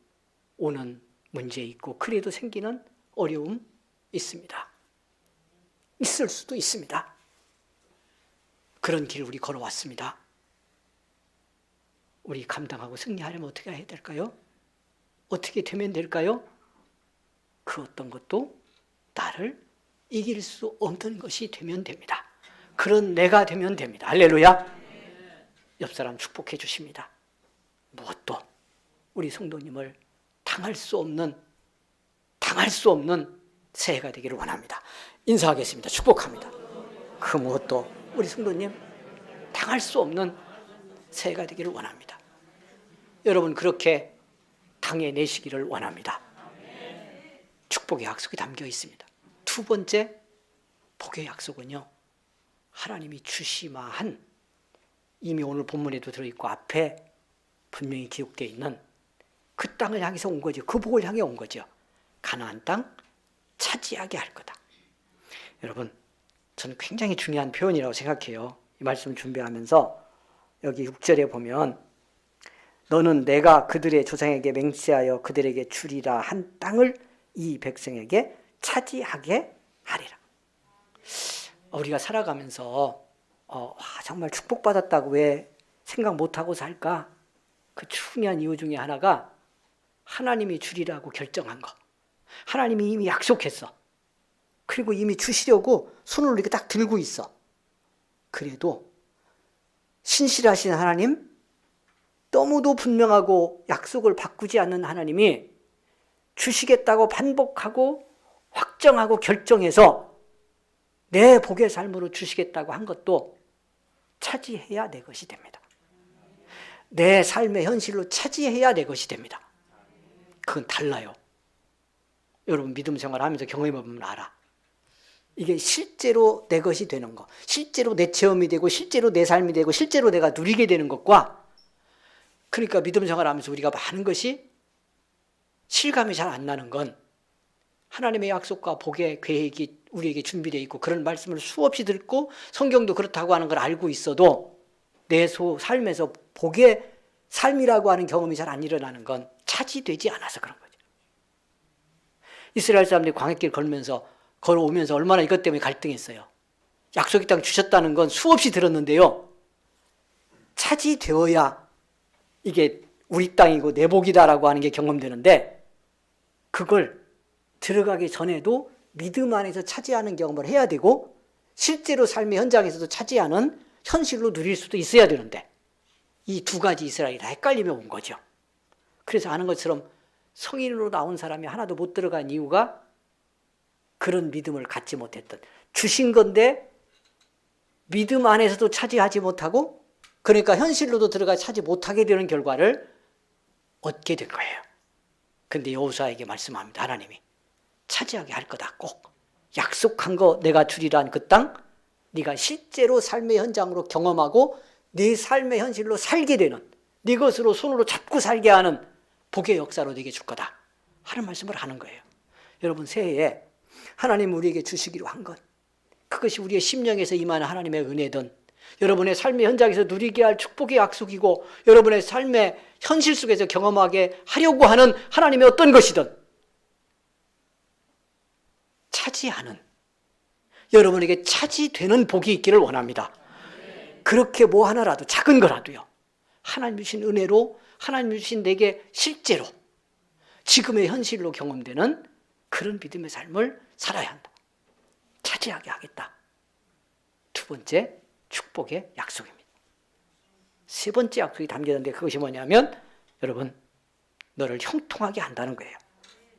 오는 문제 있고 그래도 생기는 어려움 있습니다. 있을 수도 있습니다. 그런 길 우리 걸어왔습니다. 우리 감당하고 승리하려면 어떻게 해야 될까요? 어떻게 되면 될까요? 그 어떤 것도 나를 이길 수 없는 것이 되면 됩니다. 그런 내가 되면 됩니다. 할렐루야. 옆 사람 축복해 주십니다. 무엇도 우리 성도님을 당할 수 없는 새해가 되기를 원합니다. 인사하겠습니다. 축복합니다. 그 무엇도 우리 성도님 당할 수 없는 새해가 되기를 원합니다. 여러분 그렇게 당해내시기를 원합니다. 축복의 약속이 담겨 있습니다. 두 번째 복의 약속은요, 하나님이 주시마한, 이미 오늘 본문에도 들어있고 앞에 분명히 기록되어 있는 그 땅을 향해서 온 거죠. 그 복을 향해 온 거죠. 가나안 땅 차지하게 할 거다. 여러분, 저는 굉장히 중요한 표현이라고 생각해요. 이 말씀을 준비하면서 여기 6절에 보면 너는 내가 그들의 조상에게 맹세하여 그들에게 주리라 한 땅을 이 백성에게 차지하게 하리라. 우리가 살아가면서 정말 축복받았다고 왜 생각 못하고 살까? 그 중요한 이유 중에 하나가 하나님이 주리라고 결정한 거. 하나님이 이미 약속했어. 그리고 이미 주시려고 손을 이렇게 딱 들고 있어. 그래도 신실하신 하나님, 너무도 분명하고 약속을 바꾸지 않는 하나님이 주시겠다고 반복하고 확정하고 결정해서 내 복의 삶으로 주시겠다고 한 것도 차지해야 내 것이 됩니다. 내 삶의 현실로 차지해야 내 것이 됩니다. 그건 달라요. 여러분 믿음 생활하면서 경험해보면 알아. 이게 실제로 내 것이 되는 것, 실제로 내 체험이 되고 실제로 내 삶이 되고 실제로 내가 누리게 되는 것과, 그러니까 믿음 생활하면서 우리가 많은 것이 실감이 잘 안 나는 건 하나님의 약속과 복의 계획이 우리에게 준비되어 있고 그런 말씀을 수없이 듣고 성경도 그렇다고 하는 걸 알고 있어도 내 삶에서 복의 삶이라고 하는 경험이 잘 안 일어나는 건 차지되지 않아서 그런 거죠. 이스라엘 사람들이 광야길 걸어오면서 얼마나 이것 때문에 갈등했어요. 약속의 땅 주셨다는 건 수없이 들었는데요, 차지되어야 이게 우리 땅이고 내 복이다라고 하는 게 경험되는데, 그걸 들어가기 전에도 믿음 안에서 차지하는 경험을 해야 되고 실제로 삶의 현장에서도 차지하는 현실로 누릴 수도 있어야 되는데, 이 두 가지 이스라엘이 다 헷갈리며 온 거죠. 그래서 아는 것처럼 성인으로 나온 사람이 하나도 못 들어간 이유가 그런 믿음을 갖지 못했던, 주신 건데 믿음 안에서도 차지하지 못하고 그러니까 현실로도 들어가 차지 못하게 되는 결과를 얻게 될 거예요. 근데 여호수아에게 말씀합니다. 하나님이 차지하게 할 거다. 꼭 약속한 거 내가 주리란 그 땅 네가 실제로 삶의 현장으로 경험하고 네 삶의 현실로 살게 되는, 네 것으로 손으로 잡고 살게 하는 복의 역사로 네게 줄 거다 하는 말씀을 하는 거예요. 여러분, 새해에 하나님 우리에게 주시기로 한 것, 그것이 우리의 심령에서 임하는 하나님의 은혜든 여러분의 삶의 현장에서 누리게 할 축복의 약속이고 여러분의 삶의 현실 속에서 경험하게 하려고 하는 하나님의 어떤 것이든 차지하는, 여러분에게 차지되는 복이 있기를 원합니다. 그렇게 뭐 하나라도, 작은 거라도요, 하나님 주신 은혜로, 하나님 주신 내게 실제로 지금의 현실로 경험되는 그런 믿음의 삶을 살아야 한다. 차지하게 하겠다. 두 번째, 축복의 약속입니다. 세 번째 약속이 담겨있는데 그것이 뭐냐면 여러분, 너를 형통하게 한다는 거예요.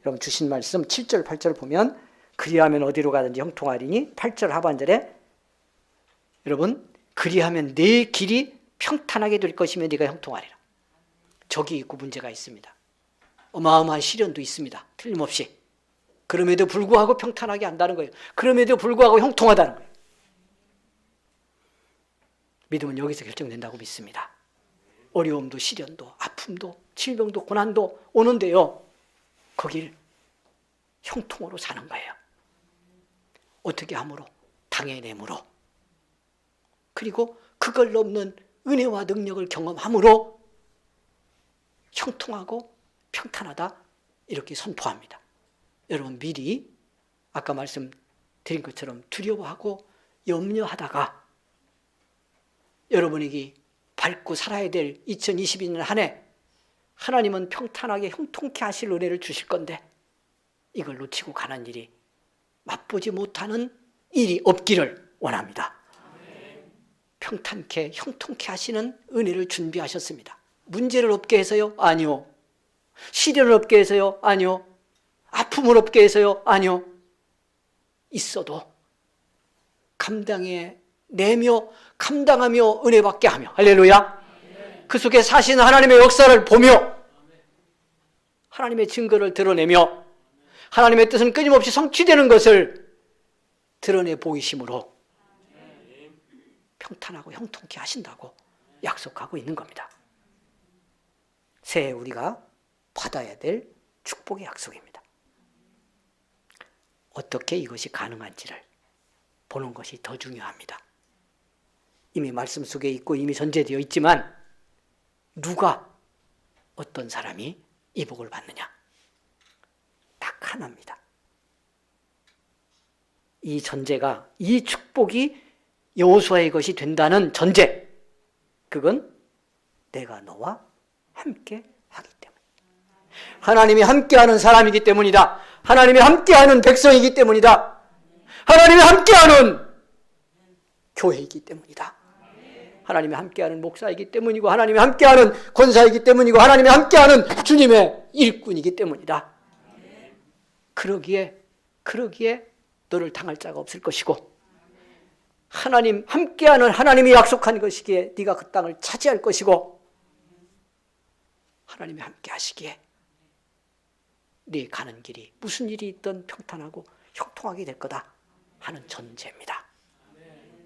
여러분 주신 말씀 7절 8절 보면 그리하면 어디로 가든지 형통하리니, 8절 하반절에 여러분 그리하면 네 길이 평탄하게 될 것이며 네가 형통하리라. 적이 있고 문제가 있습니다. 어마어마한 시련도 있습니다. 틀림없이. 그럼에도 불구하고 평탄하게 한다는 거예요. 그럼에도 불구하고 형통하다는 거예요. 믿음은 여기서 결정된다고 믿습니다. 어려움도 시련도 아픔도 질병도 고난도 오는데요, 거길 형통으로 사는 거예요. 어떻게 함으로? 당해냄으로. 그리고 그걸 넘는 은혜와 능력을 경험함으로 형통하고 평탄하다, 이렇게 선포합니다. 여러분, 미리 아까 말씀드린 것처럼 두려워하고 염려하다가 여러분에게 밝고 살아야 될 2022년 한 해 하나님은 평탄하게 형통케 하실 은혜를 주실 건데 이걸 놓치고 가는 일이, 맛보지 못하는 일이 없기를 원합니다. 평탄케 형통케 하시는 은혜를 준비하셨습니다. 문제를 없게 해서요? 아니요. 시련을 없게 해서요? 아니요. 아픔을 없게 해서요? 아니요. 있어도 감당해내며 감당하며 은혜받게 하며, 할렐루야. 그 속에 사신 하나님의 역사를 보며 하나님의 증거를 드러내며 하나님의 뜻은 끊임없이 성취되는 것을 드러내 보이심으로 평탄하고 형통케 하신다고 약속하고 있는 겁니다. 새해 우리가 받아야 될 축복의 약속입니다. 어떻게 이것이 가능한지를 보는 것이 더 중요합니다. 이미 말씀 속에 있고 이미 전제되어 있지만 누가, 어떤 사람이 이 복을 받느냐? 딱 하나입니다. 이 전제가, 이 축복이 여호수아의 것이 된다는 전제, 그건 내가 너와 함께 하기 때문에, 하나님이 함께하는 사람이기 때문이다. 하나님이 함께하는 백성이기 때문이다. 하나님이 함께하는 교회이기 때문이다. 하나님이 함께하는 목사이기 때문이고 하나님이 함께하는 권사이기 때문이고 하나님이 함께하는 주님의 일꾼이기 때문이다. 그러기에 너를 당할 자가 없을 것이고 하나님 함께하는, 하나님이 약속한 것이기에 네가 그 땅을 차지할 것이고 하나님이 함께 하시기에 네 가는 길이 무슨 일이 있든 평탄하고 형통하게 될 거다 하는 전제입니다.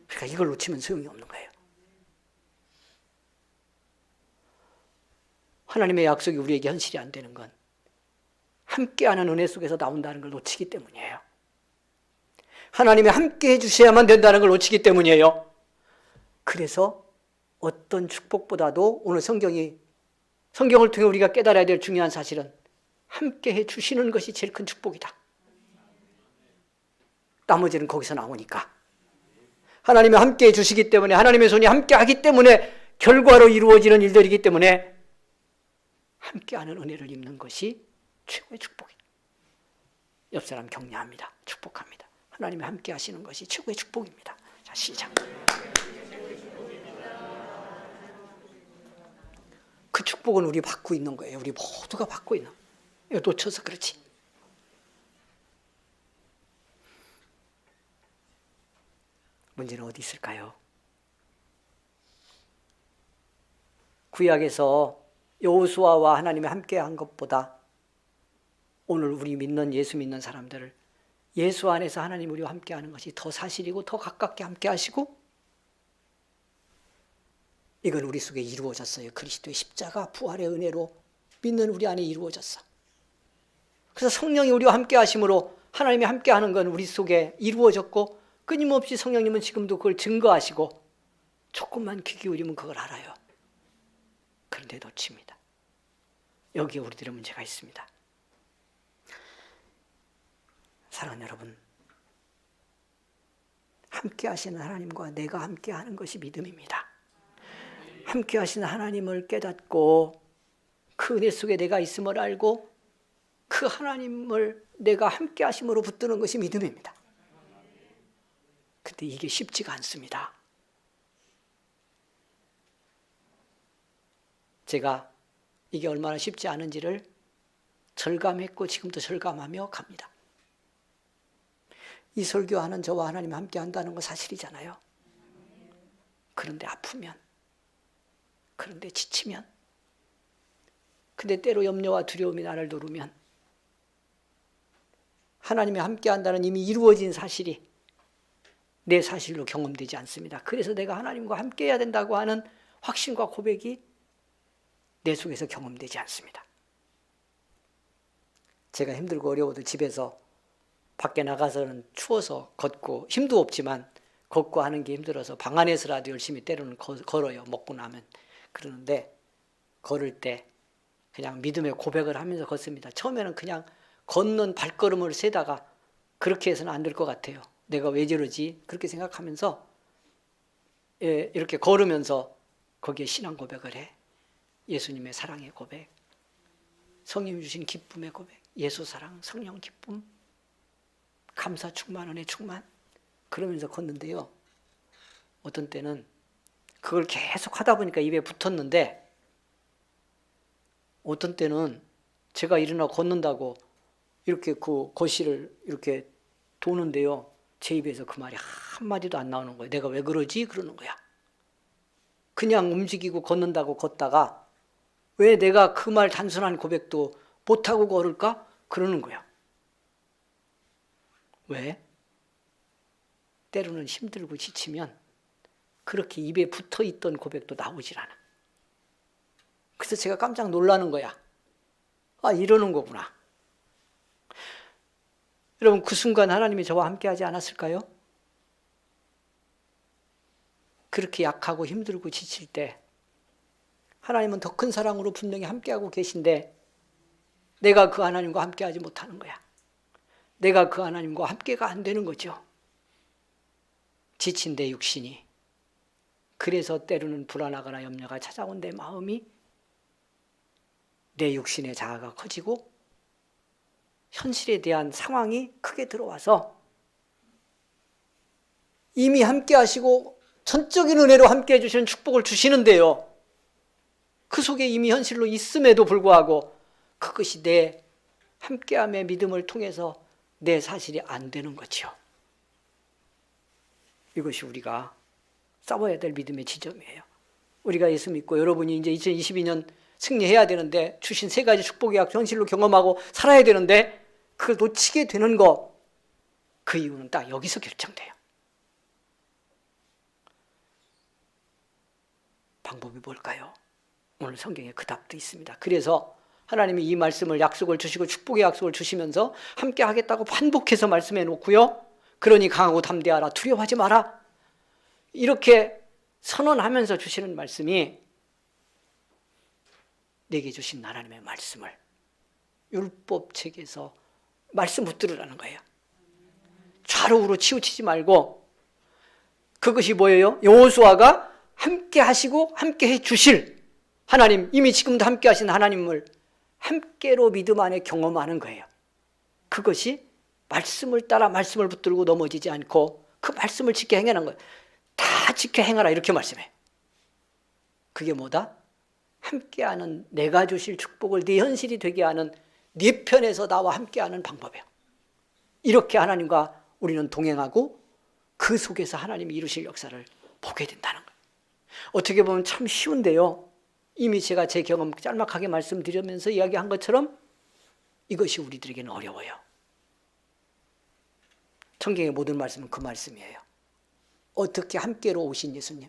그러니까 이걸 놓치면 소용이 없는 거예요. 하나님의 약속이 우리에게 현실이 안 되는 건 함께하는 은혜 속에서 나온다는 걸 놓치기 때문이에요. 하나님이 함께 해주셔야만 된다는 걸 놓치기 때문이에요. 그래서 어떤 축복보다도 오늘 성경을 통해 우리가 깨달아야 될 중요한 사실은 함께 해주시는 것이 제일 큰 축복이다. 나머지는 거기서 나오니까. 하나님이 함께 해주시기 때문에, 하나님의 손이 함께 하기 때문에 결과로 이루어지는 일들이기 때문에 함께하는 은혜를 입는 것이 최고의 축복이에요. 옆 사람 격려합니다. 축복합니다. 하나님이 함께 하시는 것이 최고의 축복입니다. 자, 시작. 그 축복은 우리 받고 있는 거예요. 우리 모두가 받고 있는. 이거 놓쳐서 그렇지. 문제는 어디 있을까요? 구약에서 여호수아와 하나님이 함께한 것보다 오늘 우리 믿는 예수 믿는 사람들을 예수 안에서 하나님 우리와 함께하는 것이 더 사실이고 더 가깝게 함께하시고 이건 우리 속에 이루어졌어요. 그리스도의 십자가 부활의 은혜로 믿는 우리 안에 이루어졌어. 그래서 성령이 우리와 함께하심으로 하나님이 함께하는 건 우리 속에 이루어졌고 끊임없이 성령님은 지금도 그걸 증거하시고 조금만 귀 기울이면 그걸 알아요. 그런데 놓칩니다. 여기에 우리들의 문제가 있습니다. 사랑하는 여러분, 함께 하시는 하나님과 내가 함께 하는 것이 믿음입니다. 함께 하시는 하나님을 깨닫고 그 은혜 속에 내가 있음을 알고 그 하나님을 내가 함께 하심으로 붙드는 것이 믿음입니다. 근데 이게 쉽지가 않습니다. 제가 이게 얼마나 쉽지 않은지를 절감했고 지금도 절감하며 갑니다. 이 설교하는 저와 하나님 함께 한다는 건 사실이잖아요. 그런데 아프면, 그런데 지치면, 근데 때로 염려와 두려움이 나를 누르면 하나님이 함께 한다는 이미 이루어진 사실이 내 사실로 경험되지 않습니다. 그래서 내가 하나님과 함께 해야 된다고 하는 확신과 고백이 내 속에서 경험되지 않습니다. 제가 힘들고 어려워도 집에서 밖에 나가서는 추워서 걷고 힘도 없지만 걷고 하는 게 힘들어서 방 안에서라도 열심히 때로는 걸어요. 먹고 나면. 그러는데 걸을 때 그냥 믿음의 고백을 하면서 걷습니다. 처음에는 그냥 걷는 발걸음을 세다가 그렇게 해서는 안 될 것 같아요. 내가 왜 저러지? 그렇게 생각하면서 이렇게 걸으면서 거기에 신앙 고백을 해. 예수님의 사랑의 고백, 성령이 주신 기쁨의 고백, 예수 사랑, 성령 기쁨, 감사 충만, 은혜 충만 그러면서 걷는데요. 어떤 때는 그걸 계속 하다 보니까 입에 붙었는데 어떤 때는 제가 일어나 걷는다고 이렇게 그 거실을 이렇게 도는데요. 제 입에서 그 말이 한마디도 안 나오는 거예요. 내가 왜 그러지? 그러는 거야. 그냥 움직이고 걷는다고 걷다가 왜 내가 그 말 단순한 고백도 못하고 걸을까? 그러는 거야. 왜? 때로는 힘들고 지치면 그렇게 입에 붙어있던 고백도 나오질 않아. 그래서 제가 깜짝 놀라는 거야. 아, 이러는 거구나. 여러분, 그 순간 하나님이 저와 함께 하지 않았을까요? 그렇게 약하고 힘들고 지칠 때 하나님은 더 큰 사랑으로 분명히 함께하고 계신데 내가 그 하나님과 함께하지 못하는 거야. 내가 그 하나님과 함께가 안 되는 거죠. 지친 내 육신이. 그래서 때로는 불안하거나 염려가 찾아온 내 마음이 내 육신의 자아가 커지고 현실에 대한 상황이 크게 들어와서 이미 함께 하시고 전적인 은혜로 함께 해주시는 축복을 주시는데요. 그 속에 이미 현실로 있음에도 불구하고 그것이 내 함께함의 믿음을 통해서 내 사실이 안 되는 거죠. 이것이 우리가 싸워야 될 믿음의 지점이에요. 우리가 예수 믿고 여러분이 이제 2022년 승리해야 되는데 주신 세 가지 축복의 약 현실로 경험하고 살아야 되는데 그걸 놓치게 되는 거, 그 이유는 딱 여기서 결정돼요. 방법이 뭘까요? 오늘 성경에 그 답도 있습니다. 그래서 하나님이 이 말씀을 약속을 주시고 축복의 약속을 주시면서 함께 하겠다고 반복해서 말씀해 놓고요. 그러니 강하고 담대하라, 두려워하지 마라. 이렇게 선언하면서 주시는 말씀이 내게 주신 하나님의 말씀을 율법책에서 말씀 붙들으라는 거예요. 좌우로 치우치지 말고 그것이 뭐예요? 여호수아가 함께 하시고 함께 해 주실 하나님, 이미 지금도 함께 하신 하나님을 함께로 믿음 안에 경험하는 거예요. 그것이 말씀을 따라 말씀을 붙들고 넘어지지 않고 그 말씀을 지켜 행하는 거예요. 다 지켜 행하라 이렇게 말씀해. 그게 뭐다? 함께하는 내가 주실 축복을 네 현실이 되게 하는 네 편에서 나와 함께하는 방법이에요. 이렇게 하나님과 우리는 동행하고 그 속에서 하나님이 이루실 역사를 보게 된다는 거예요. 어떻게 보면 참 쉬운데요. 이미 제가 제 경험 짤막하게 말씀드리면서 이야기한 것처럼 이것이 우리들에게는 어려워요. 성경의 모든 말씀은 그 말씀이에요. 어떻게 함께로 오신 예수님,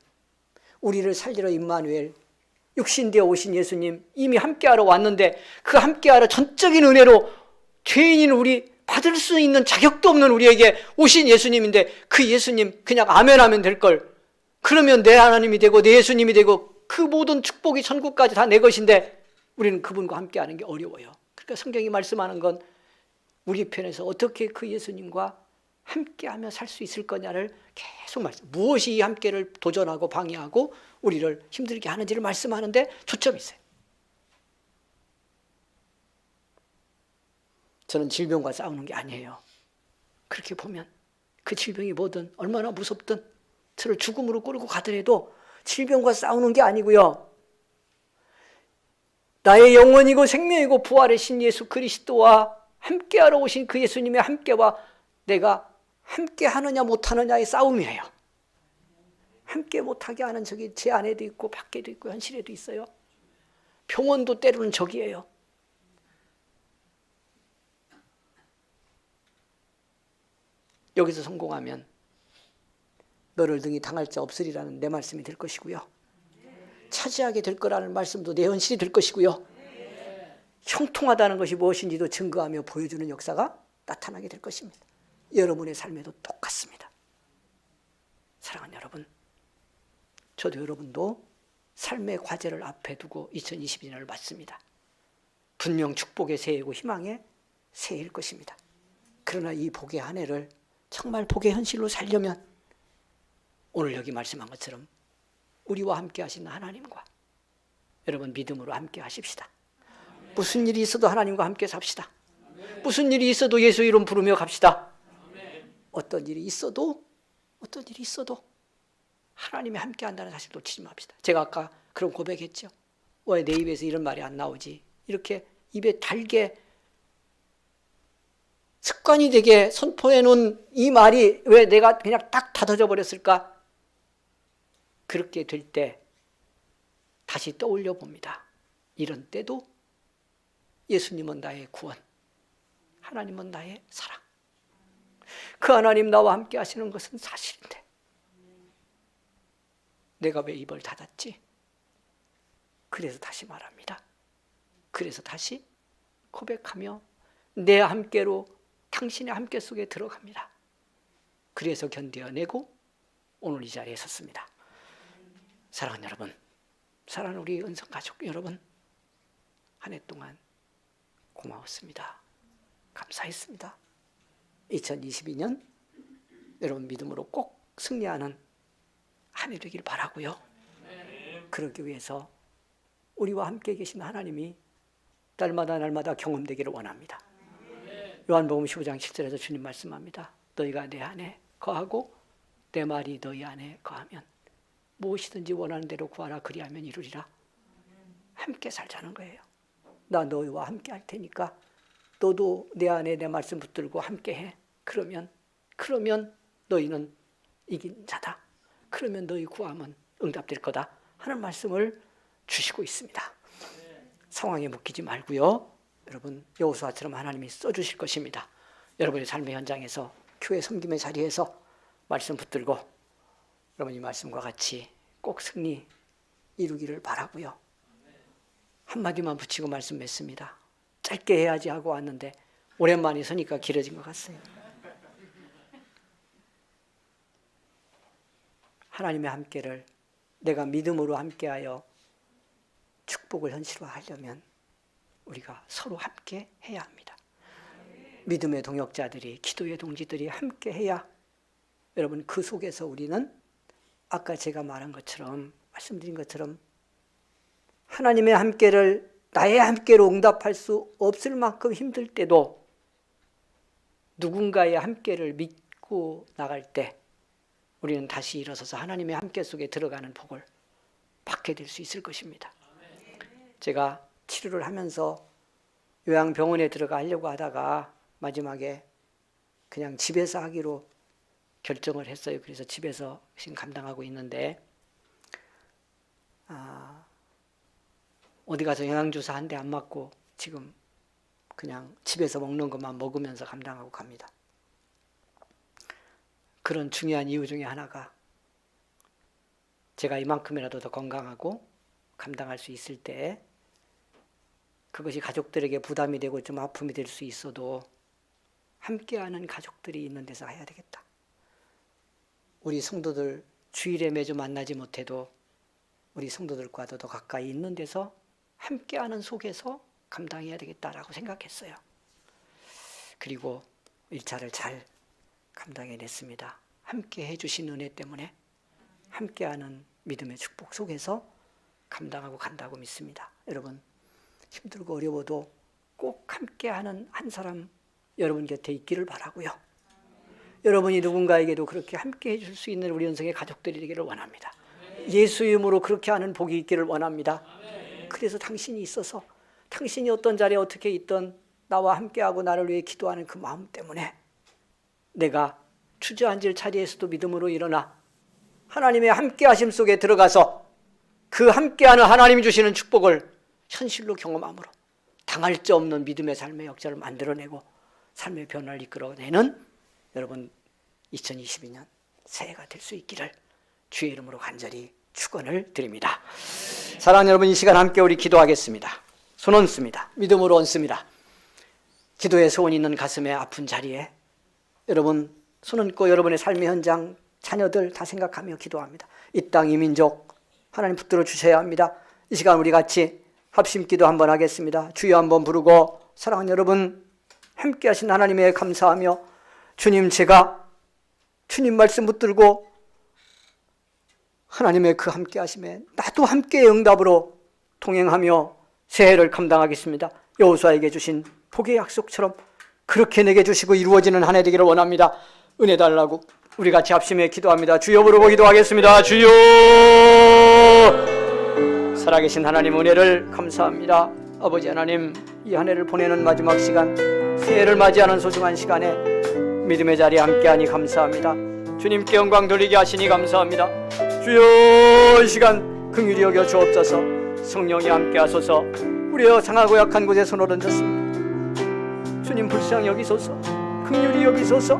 우리를 살리러 임마누엘, 육신되어 오신 예수님, 이미 함께하러 왔는데 그 함께하러 전적인 은혜로 죄인인 우리, 받을 수 있는 자격도 없는 우리에게 오신 예수님인데 그 예수님 그냥 아멘하면 될걸. 그러면 내 하나님이 되고 내 예수님이 되고 그 모든 축복이 천국까지 다 내 것인데 우리는 그분과 함께하는 게 어려워요. 그러니까 성경이 말씀하는 건 우리 편에서 어떻게 그 예수님과 함께하며 살 수 있을 거냐를 계속 말씀. 무엇이 이 함께를 도전하고 방해하고 우리를 힘들게 하는지를 말씀하는데 초점이 있어요. 저는 질병과 싸우는 게 아니에요. 그렇게 보면 그 질병이 뭐든 얼마나 무섭든 저를 죽음으로 끌고 가더라도 질병과 싸우는 게 아니고요. 나의 영혼이고 생명이고 부활의 신 예수 그리스도와 함께하러 오신 그 예수님의 함께와 내가 함께 하느냐 못하느냐의 싸움이에요. 함께 못하게 하는 적이 제 안에도 있고 밖에도 있고 현실에도 있어요. 병원도 때로는 적이에요. 여기서 성공하면 너를 등이 당할 자 없으리라는 내 말씀이 될 것이고요. 차지하게 될 거라는 말씀도 내 현실이 될 것이고요. 형통하다는 것이 무엇인지도 증거하며 보여주는 역사가 나타나게 될 것입니다. 여러분의 삶에도 똑같습니다. 사랑하는 여러분, 저도 여러분도 삶의 과제를 앞에 두고 2022년을 맞습니다. 분명 축복의 새해이고 희망의 새해일 것입니다. 그러나 이 복의 한 해를 정말 복의 현실로 살려면 오늘 여기 말씀한 것처럼 우리와 함께 하시는 하나님과 여러분 믿음으로 함께 하십시다. 무슨 일이 있어도 하나님과 함께 삽시다. 무슨 일이 있어도 예수 이름 부르며 갑시다. 어떤 일이 있어도 하나님이 함께 한다는 사실 놓치지 맙시다. 제가 아까 그런 고백했죠. 왜 내 입에서 이런 말이 안 나오지? 이렇게 입에 달게 습관이 되게 선포해 놓은 이 말이 왜 내가 그냥 딱 닫아져 버렸을까? 그렇게 될 때 다시 떠올려 봅니다. 이런 때도 예수님은 나의 구원, 하나님은 나의 사랑. 그 하나님 나와 함께 하시는 것은 사실인데 내가 왜 입을 닫았지? 그래서 다시 말합니다. 그래서 다시 고백하며 내 함께로 당신의 함께 속에 들어갑니다. 그래서 견뎌내고 오늘 이 자리에 섰습니다. 사랑하는 여러분, 사랑하는 우리 은성가족 여러분, 한 해 동안 고마웠습니다. 감사했습니다. 2022년 여러분 믿음으로 꼭 승리하는 한 해 되길 바라고요. 그러기 위해서 우리와 함께 계신 하나님이 날마다 경험되기를 원합니다. 요한복음 15장 7절에서 주님 말씀합니다. 너희가 내 안에 거하고 내 말이 너희 안에 거하면 무엇이든지 원하는 대로 구하라 그리하면 이루리라. 함께 살자는 거예요. 나 너희와 함께 할 테니까 너도 내 안에 내 말씀 붙들고 함께 해. 그러면 너희는 이긴 자다. 그러면 너희 구함은 응답될 거다 하는 말씀을 주시고 있습니다. 상황에 묶이지 말고요. 여러분 여호수아처럼 하나님이 써주실 것입니다. 여러분의 삶의 현장에서 교회 섬김의 자리에서 말씀 붙들고 여러분 이 말씀과 같이 꼭 승리 이루기를 바라고요. 한마디만 붙이고 말씀 맺습니다. 짧게 해야지 하고 왔는데 오랜만에 서니까 길어진 것 같아요. 하나님의 함께를 내가 믿음으로 함께하여 축복을 현실화하려면 우리가 서로 함께 해야 합니다. 믿음의 동역자들이, 기도의 동지들이 함께 해야 여러분 그 속에서 우리는 아까 제가 말한 것처럼 말씀드린 것처럼 하나님의 함께를 나의 함께로 응답할 수 없을 만큼 힘들 때도 누군가의 함께를 믿고 나갈 때 우리는 다시 일어서서 하나님의 함께 속에 들어가는 복을 받게 될 수 있을 것입니다. 제가 치료를 하면서 요양병원에 들어가려고 하다가 마지막에 그냥 집에서 하기로 결정을 했어요. 그래서 집에서 지금 감당하고 있는데 어디 가서 영양주사 한 대 안 맞고 지금 그냥 집에서 먹는 것만 먹으면서 감당하고 갑니다. 그런 중요한 이유 중에 하나가 제가 이만큼이라도 더 건강하고 감당할 수 있을 때 그것이 가족들에게 부담이 되고 좀 아픔이 될 수 있어도 함께하는 가족들이 있는 데서 해야 되겠다. 우리 성도들 주일에 매주 만나지 못해도 우리 성도들과도 더 가까이 있는 데서 함께하는 속에서 감당해야 되겠다라고 생각했어요. 그리고 1차를 잘 감당해냈습니다. 함께 해주신 은혜 때문에 함께하는 믿음의 축복 속에서 감당하고 간다고 믿습니다. 여러분 힘들고 어려워도 꼭 함께하는 한 사람 여러분 곁에 있기를 바라고요. 여러분이 누군가에게도 그렇게 함께 해줄 수 있는 우리 연성의 가족들이 되기를 원합니다. 예수 이름으로 그렇게 하는 복이 있기를 원합니다. 그래서 당신이 있어서 당신이 어떤 자리에 어떻게 있든 나와 함께하고 나를 위해 기도하는 그 마음 때문에 내가 주저앉을 자리에서도 믿음으로 일어나 하나님의 함께하심 속에 들어가서 그 함께하는 하나님이 주시는 축복을 현실로 경험함으로 당할 자 없는 믿음의 삶의 역사를 만들어내고 삶의 변화를 이끌어내는 여러분 2022년 새해가 될 수 있기를 주의 이름으로 간절히 축원을 드립니다. 사랑하는 여러분, 이 시간 함께 우리 기도하겠습니다. 손 얹습니다. 믿음으로 얹습니다. 기도의 소원이 있는 가슴에 아픈 자리에 여러분 손 얹고 여러분의 삶의 현장 자녀들 다 생각하며 기도합니다. 이 땅 이 민족 하나님 붙들어 주셔야 합니다. 이 시간 우리 같이 합심 기도 한번 하겠습니다. 주여 한번 부르고 사랑하는 여러분 함께 하신 하나님에 감사하며 주님 제가 주님 말씀 붙들고 하나님의 그 함께 하심에 나도 함께의 응답으로 동행하며 새해를 감당하겠습니다. 여호수아에게 주신 복의 약속처럼 그렇게 내게 주시고 이루어지는 한 해 되기를 원합니다. 은혜 달라고 우리 같이 합심해 기도합니다. 주여 부르고 기도하겠습니다. 주여 살아계신 하나님 은혜를 감사합니다. 아버지 하나님 이 한 해를 보내는 마지막 시간 새해를 맞이하는 소중한 시간에 믿음의 자리에 함께하니 감사합니다. 주님께 영광 돌리게 하시니 감사합니다. 주여 이 시간 긍휼히 여겨 주옵소서. 성령이 함께 하소서. 우리여 상하고 약한 곳에 손을 얹었습니다. 주님 불쌍히 여기소서. 긍휼히 여기소서.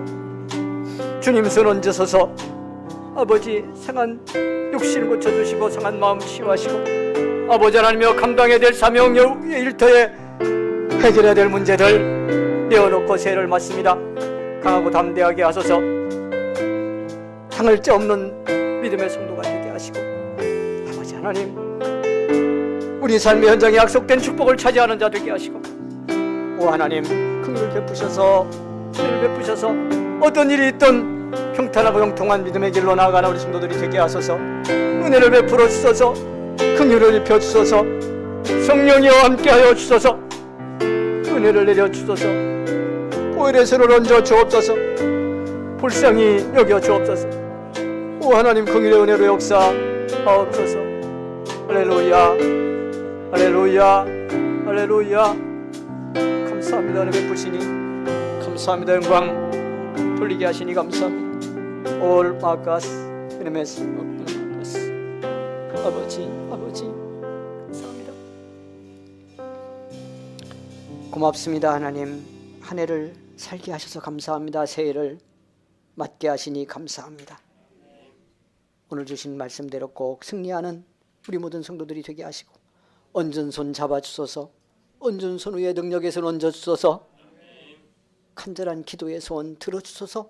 주님 손 얹으소서. 아버지 상한 육신을 고쳐주시고 상한 마음 치유하시고 아버지 하나님여 감당해야 될 사명 일터에 해결해야 될 문제들 내어놓고 새해를 맞습니다. 강하고 담대하게 하소서. 당할 자 없는 믿음의 성도가 되게 하시고 아버지 하나님 우리 삶의 현장에 약속된 축복을 차지하는 자 되게 하시고 오 하나님 긍휼을 베푸셔서 은혜를 베푸셔서 어떤 일이 있든 평탄하고 형통한 믿음의 길로 나아가는 우리 성도들이 되게 하소서. 은혜를 베풀어 주소서. 긍휼을 입혀 주소서. 성령이여 함께하여 주소서. 은혜를 내려 주소서. 오일의 손을 얹어 주옵소서. 불쌍히 여겨 주옵소서. 오 하나님 긍휼의 은혜로 역사하옵소서. 할렐루야 할렐루야 할렐루야. 감사합니다. 은혜 베푸시니 감사합니다. 영광 돌리게 하시니 감사합니다. 올 마가스 베네메스 마가스 아버지 감사합니다. 고맙습니다. 하나님 한 해를 살게 하셔서 감사합니다. 새해를 맞게 하시니 감사합니다. 오늘 주신 말씀대로 꼭 승리하는 우리 모든 성도들이 되게 하시고 얹은 손 잡아주소서. 얹은 손 위에 능력의 손 얹어주소서. 간절한 기도의 소원 들어주소서.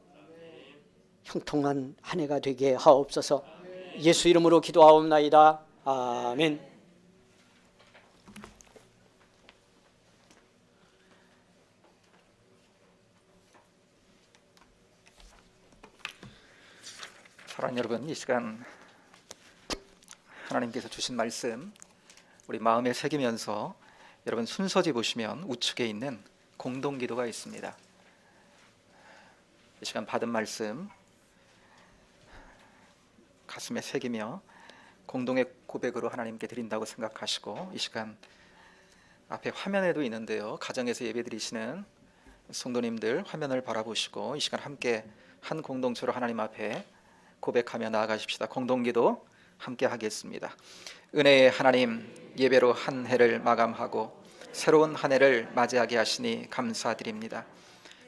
형통한 한 해가 되게 하옵소서. 예수 이름으로 기도하옵나이다. 아멘. 사랑하는 여러분, 이 시간 하나님께서 주신 말씀 우리 마음에 새기면서 여러분 순서지 보시면 우측에 있는 공동기도가 있습니다. 이 시간 받은 말씀 가슴에 새기며 공동의 고백으로 하나님께 드린다고 생각하시고 이 시간 앞에 화면에도 있는데요. 가정에서 예배드리시는 성도님들 화면을 바라보시고 이 시간 함께 한 공동체로 하나님 앞에 고백하며 나아가십시다. 공동기도 함께 하겠습니다. 은혜의 하나님 예배로 한 해를 마감하고 새로운 한 해를 맞이하게 하시니 감사드립니다.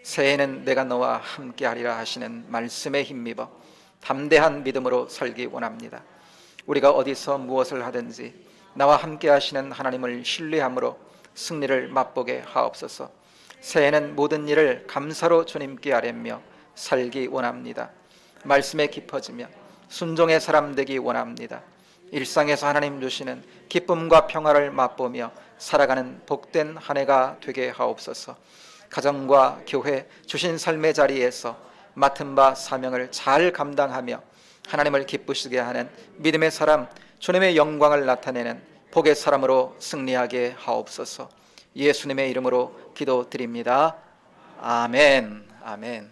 새해에는 내가 너와 함께하리라 하시는 말씀에 힘입어 담대한 믿음으로 살기 원합니다. 우리가 어디서 무엇을 하든지 나와 함께 하시는 하나님을 신뢰함으로 승리를 맛보게 하옵소서. 새해에는 모든 일을 감사로 주님께 아뢰며 살기 원합니다. 말씀에 깊어지며 순종의 사람 되기 원합니다. 일상에서 하나님 주시는 기쁨과 평화를 맛보며 살아가는 복된 한 해가 되게 하옵소서. 가정과 교회 주신 삶의 자리에서 맡은 바 사명을 잘 감당하며 하나님을 기쁘시게 하는 믿음의 사람, 주님의 영광을 나타내는 복의 사람으로 승리하게 하옵소서. 예수님의 이름으로 기도드립니다. 아멘. 아멘.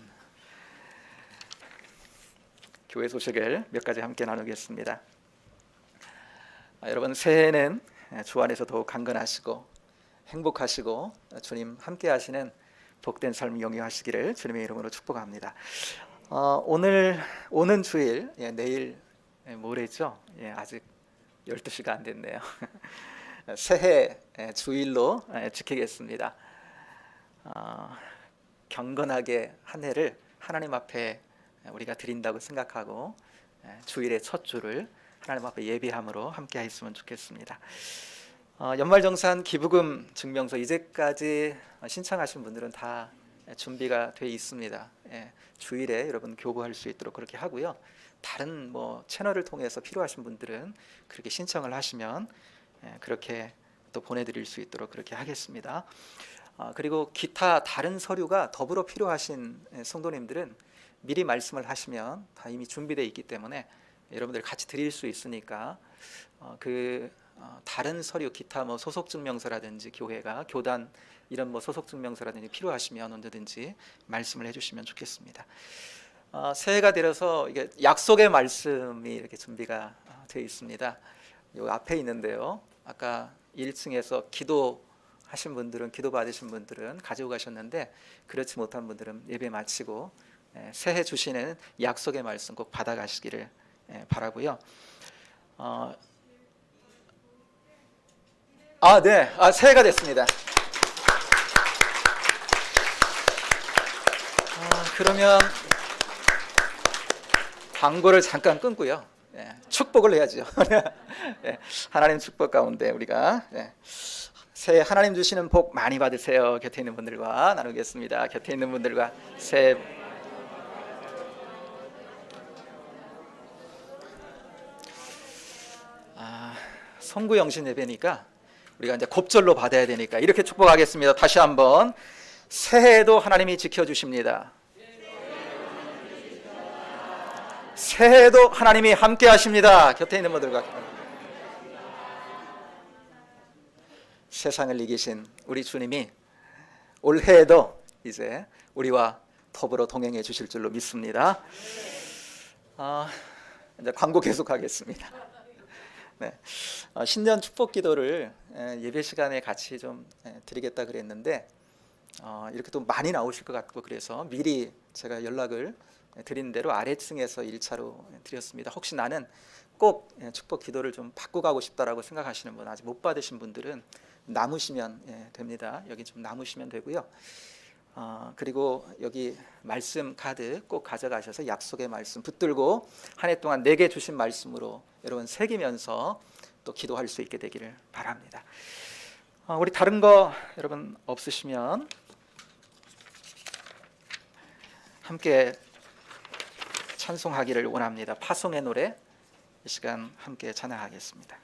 교회 소식을 몇 가지 함께 나누겠습니다. 여러분, 새해에는 주 안에서 더욱 강건하시고 행복하시고 주님 함께 하시는 복된 삶 영위하시기를 주님의 이름으로 축복합니다. 오는 주일, 내일 모레죠. 아직 12시가 안 됐네요. 새해 주일로 지키겠습니다. 경건하게 한 해를 하나님 앞에 우리가 드린다고 생각하고 주일의 첫 주를 하나님 앞에 예비함으로 함께 했으면 좋겠습니다. 연말정산 기부금 증명서 이제까지 신청하신 분들은 다 준비가 돼 있습니다. 주일에 여러분 교부할 수 있도록 그렇게 하고요. 다른 채널을 통해서 필요하신 분들은 그렇게 신청을 하시면 그렇게 또 보내드릴 수 있도록 그렇게 하겠습니다. 그리고 기타 다른 서류가 더불어 필요하신 성도님들은 미리 말씀을 하시면 다 이미 준비되어 있기 때문에 여러분들 같이 드릴 수 있으니까 다른 서류 기타 소속 증명서라든지 교회가 교단 이런 소속 증명서라든지 필요하시면 언제든지 말씀을 해주시면 좋겠습니다. 새해가 되어서 이게 약속의 말씀이 이렇게 준비가 되어 있습니다. 요 앞에 있는데요. 아까 1층에서 기도하신 분들은 기도 받으신 분들은 가지고 가셨는데 그렇지 못한 분들은 예배 마치고 새해 주시는 약속의 말씀 꼭 받아가시기를 바라고요. 네, 새해가 됐습니다. 그러면 광고를 잠깐 끊고요. 축복을 해야죠. 하나님 축복 가운데 우리가 새해 하나님 주시는 복 많이 받으세요. 곁에 있는 분들과 나누겠습니다. 곁에 있는 분들과 새해 성구영신 예배니까 우리가 이제 곱절로 받아야 되니까 이렇게 축복하겠습니다. 다시 한번 새해에도 하나님이 지켜주십니다. 새해에도 하나님이 함께 하십니다. 곁에 있는 분들과 세상을 이기신 우리 주님이 올해에도 이제 우리와 더불어 동행해 주실 줄로 믿습니다. 이제 광고 계속하겠습니다. 신년 축복 기도를 예배 시간에 같이 좀 드리겠다 그랬는데 이렇게 또 많이 나오실 것 같고 그래서 미리 제가 연락을 드린 대로 아래층에서 1차로 드렸습니다. 혹시 나는 꼭 축복 기도를 좀 받고 가고 싶다라고 생각하시는 분, 아직 못 받으신 분들은 남으시면 됩니다. 여기 좀 남으시면 되고요. 그리고 여기 말씀 카드 꼭 가져가셔서 약속의 말씀 붙들고 한 해 동안 내게 주신 말씀으로 여러분 새기면서 또 기도할 수 있게 되기를 바랍니다. 우리 다른 거 여러분 없으시면 함께 찬송하기를 원합니다. 파송의 노래 이 시간 함께 찬양하겠습니다.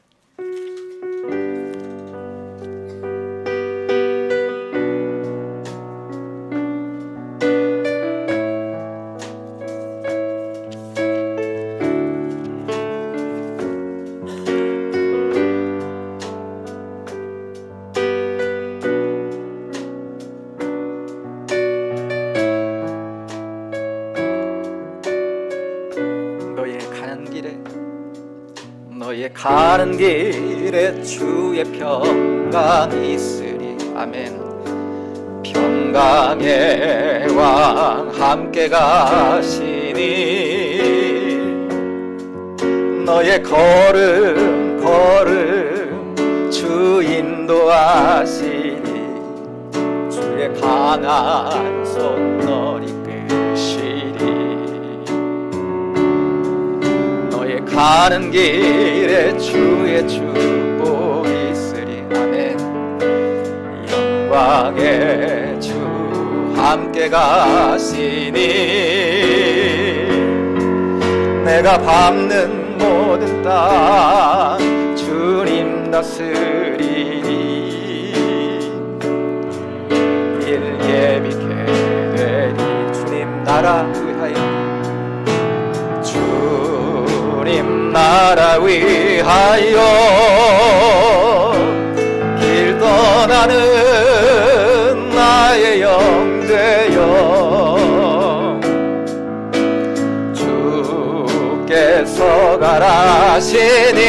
너의 가는 길에 주의 평강이 있으리. 아멘. 평강의 왕 함께 가시니 너의 걸음 길에 주의 축복이 있으리. 아멘. 영광의 주 함께 가시니 내가 밟는 모든 땅 주님 다스리니 일 예비케 되리. 주님 나라 위하여 주님 나라 위하여 길 떠나는 나의 영 되어 주께서 가라시니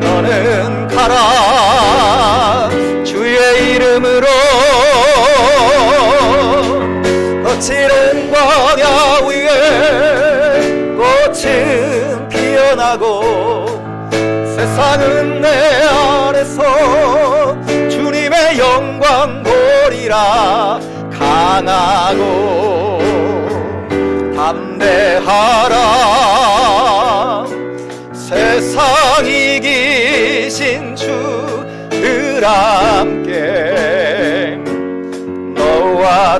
너는 가라 주의 이름으로 거칠은 광야 위에 꽃은 피어나고 세상은 내 안에서 주님의 영광 보리라. 강하고 담대하라. 세상 이기신 주를 함께 너와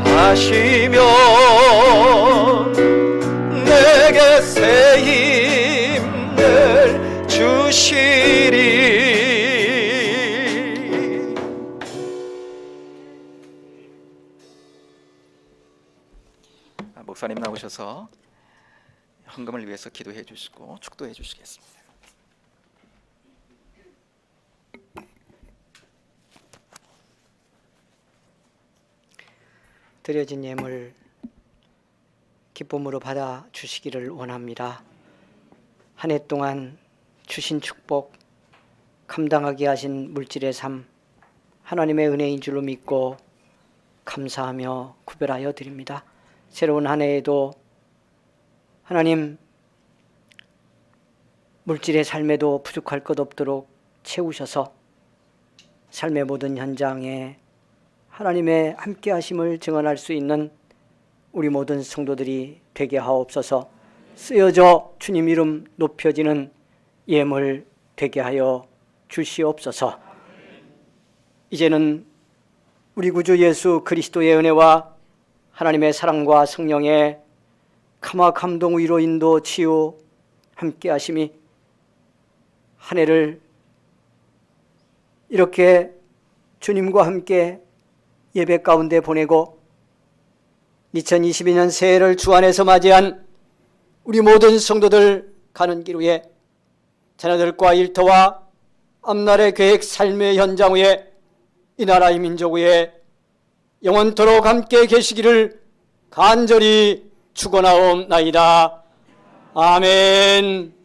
동행하시며 내게 새 힘을 주시리. 목사님 나오셔서 헌금을 위해서 기도해 주시고 축도해 주시겠습니다. 드려진 예물 기쁨으로 받아 주시기를 원합니다. 한 해 동안 주신 축복, 감당하게 하신 물질의 삶, 하나님의 은혜인 줄로 믿고 감사하며 구별하여 드립니다. 새로운 한 해에도 하나님 물질의 삶에도 부족할 것 없도록 채우셔서 삶의 모든 현장에 하나님의 함께 하심을 증언할 수 있는 우리 모든 성도들이 되게 하옵소서. 쓰여져 주님 이름 높여지는 예물 되게 하여 주시옵소서. 이제는 우리 구주 예수 그리스도의 은혜와 하나님의 사랑과 성령의 감화 감동 위로 인도 치유 함께 하심이 한 해를 이렇게 주님과 함께 예배 가운데 보내고 2022년 새해를 주 안에서 맞이한 우리 모든 성도들 가는 길 위에 자녀들과 일터와 앞날의 계획 삶의 현장 위에 이 나라의 민족 위에 영원토록 함께 계시기를 간절히 축원하옵나이다. 아멘.